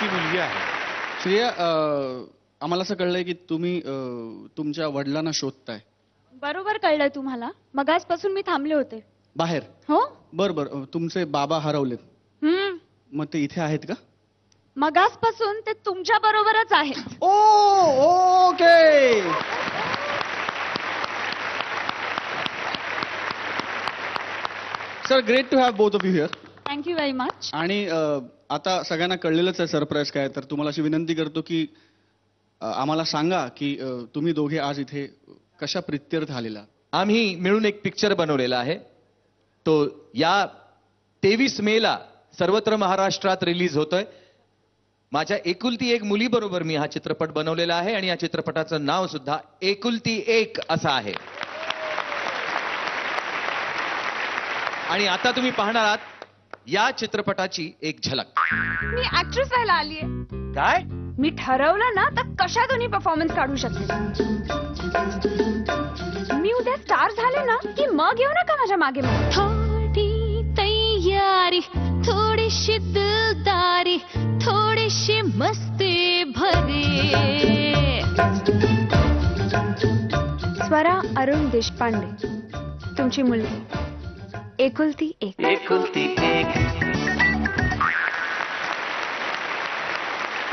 ती मुलगी आहे. श्रेया, आम्हाला असं कळलंय की तुम्ही तुमच्या वडिलांना शोधताय. बरोबर कळलं तुम्हाला. मगाचपासून मी थांबले होते. बाहेर? हो. बरं. तुमचे बाबा हरवलेत, मग ते इथे आहेत का? मगाचपासून ते तुमच्या बरोबरच आहेत. Okay. Sir, great to have both of you here. Thank you very much. आणि आता सगळ्यांना कळलेलंच आहे सरप्राईज काय, तर तुम्हाला अशी विनंती करतो की आम्हाला सांगा की तुम्ही दोघे आज इथे कशा प्रित्यर्थ आलेला. आम्ही मिळून एक पिक्चर बनवलेला आहे. तो या 23 मेला सर्वत्र महाराष्ट्रात रिलीज होतोय. माझ्या एकुलती एक मुलीबरोबर मी हा चित्रपट बनवलेला आहे आणि या चित्रपटाचं नाव सुद्धा एकुलती एक असं आहे. आणि आता तुम्ही पाहणार आहात या चित्रपटाची एक झलक. मी ऍक्ट्रेस व्हायला आलीये. काय? मी ठरवलं ना तर कशातूनही परफॉर्मन्स काढू शकते. मी उद्या स्टार झाले ना की मग येऊ नका माझ्या मागे. थोडी तयारी, थोडीशी दिलदारी, थोडीशी मस्ती भरे. स्वरा अरुण देशपांडे, तुमची मुलगी एकुलती एक.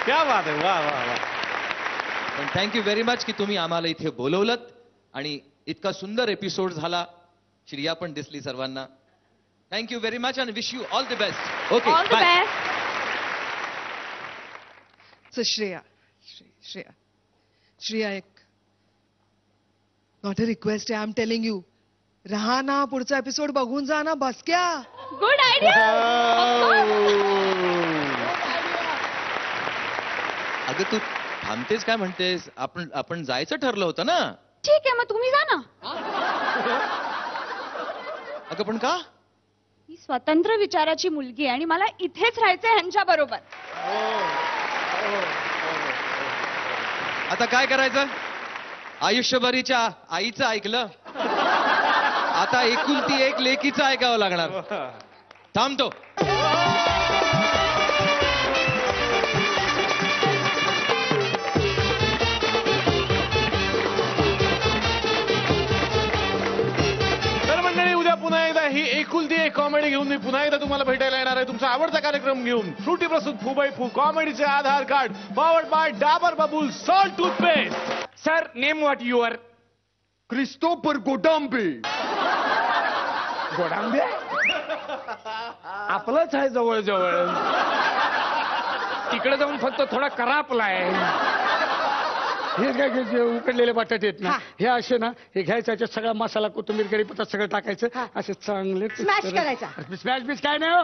क्या बात आहे. वा वा वा. पण थँक्यू व्हेरी मच की तुम्ही आम्हाला इथे बोलवलं आणि इतका सुंदर एपिसोड झाला. श्रिया पण दिसली सर्वांना. Thank you very much and wish you all the best. Okay, all the bye. Best. Shreya एक नॉट अ रिक्वेस्ट आहे. आय एम टेलिंग यू, रहा ना, पुढचा एपिसोड बघून जा ना. बस क्या. Good idea. अगं तू थांबतेस काय म्हणतेस? आपण जायचं ठरलं होतं ना. ठीक आहे, मग तुम्ही जा ना. अगं पण का? ही स्वतंत्र विचाराची मुलगी आहे आणि मला इथेच राहायचंय ह्यांच्या बरोबर. आता काय करायचं? आयुष्यभरीच्या आईचं ऐकलं, आता एकुलती एक लेकीचं ऐकावं लागणार. थांबतो. पुन्हा एकदा ही एकुलती एक कॉमेडी घेऊन मी पुन्हा एकदा तुम्हाला भेटायला येणार आहे तुमचा आवडता कार्यक्रम घेऊन. फ्रुटी प्रस्तुत फुबाई फू कॉमेडीचे Aadhaar card powered by Dabur Babool salt toothpaste. Sir name what your Christopher Gotambe. Godambe आपलंच आहे जवळ जवळ. तिकडे जाऊन फक्त थोडा करापलाय. हे काय उकडलेले बटाटे आहेत ना, हे असे ना, हे घ्यायचं, याच्यात सगळा मसाला, कोथिंबीर, कढीपत्ता सगळं टाकायचं, असे चांगले स्मॅश करायचा. स्मॅश बीस काय नाही हो,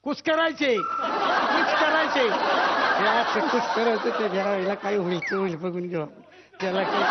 कुस करायचे, कुस करायचे. हे असं कुस करायचं, ते घ्यायला काय होईल ते होईल बघून घेऊ त्याला काय.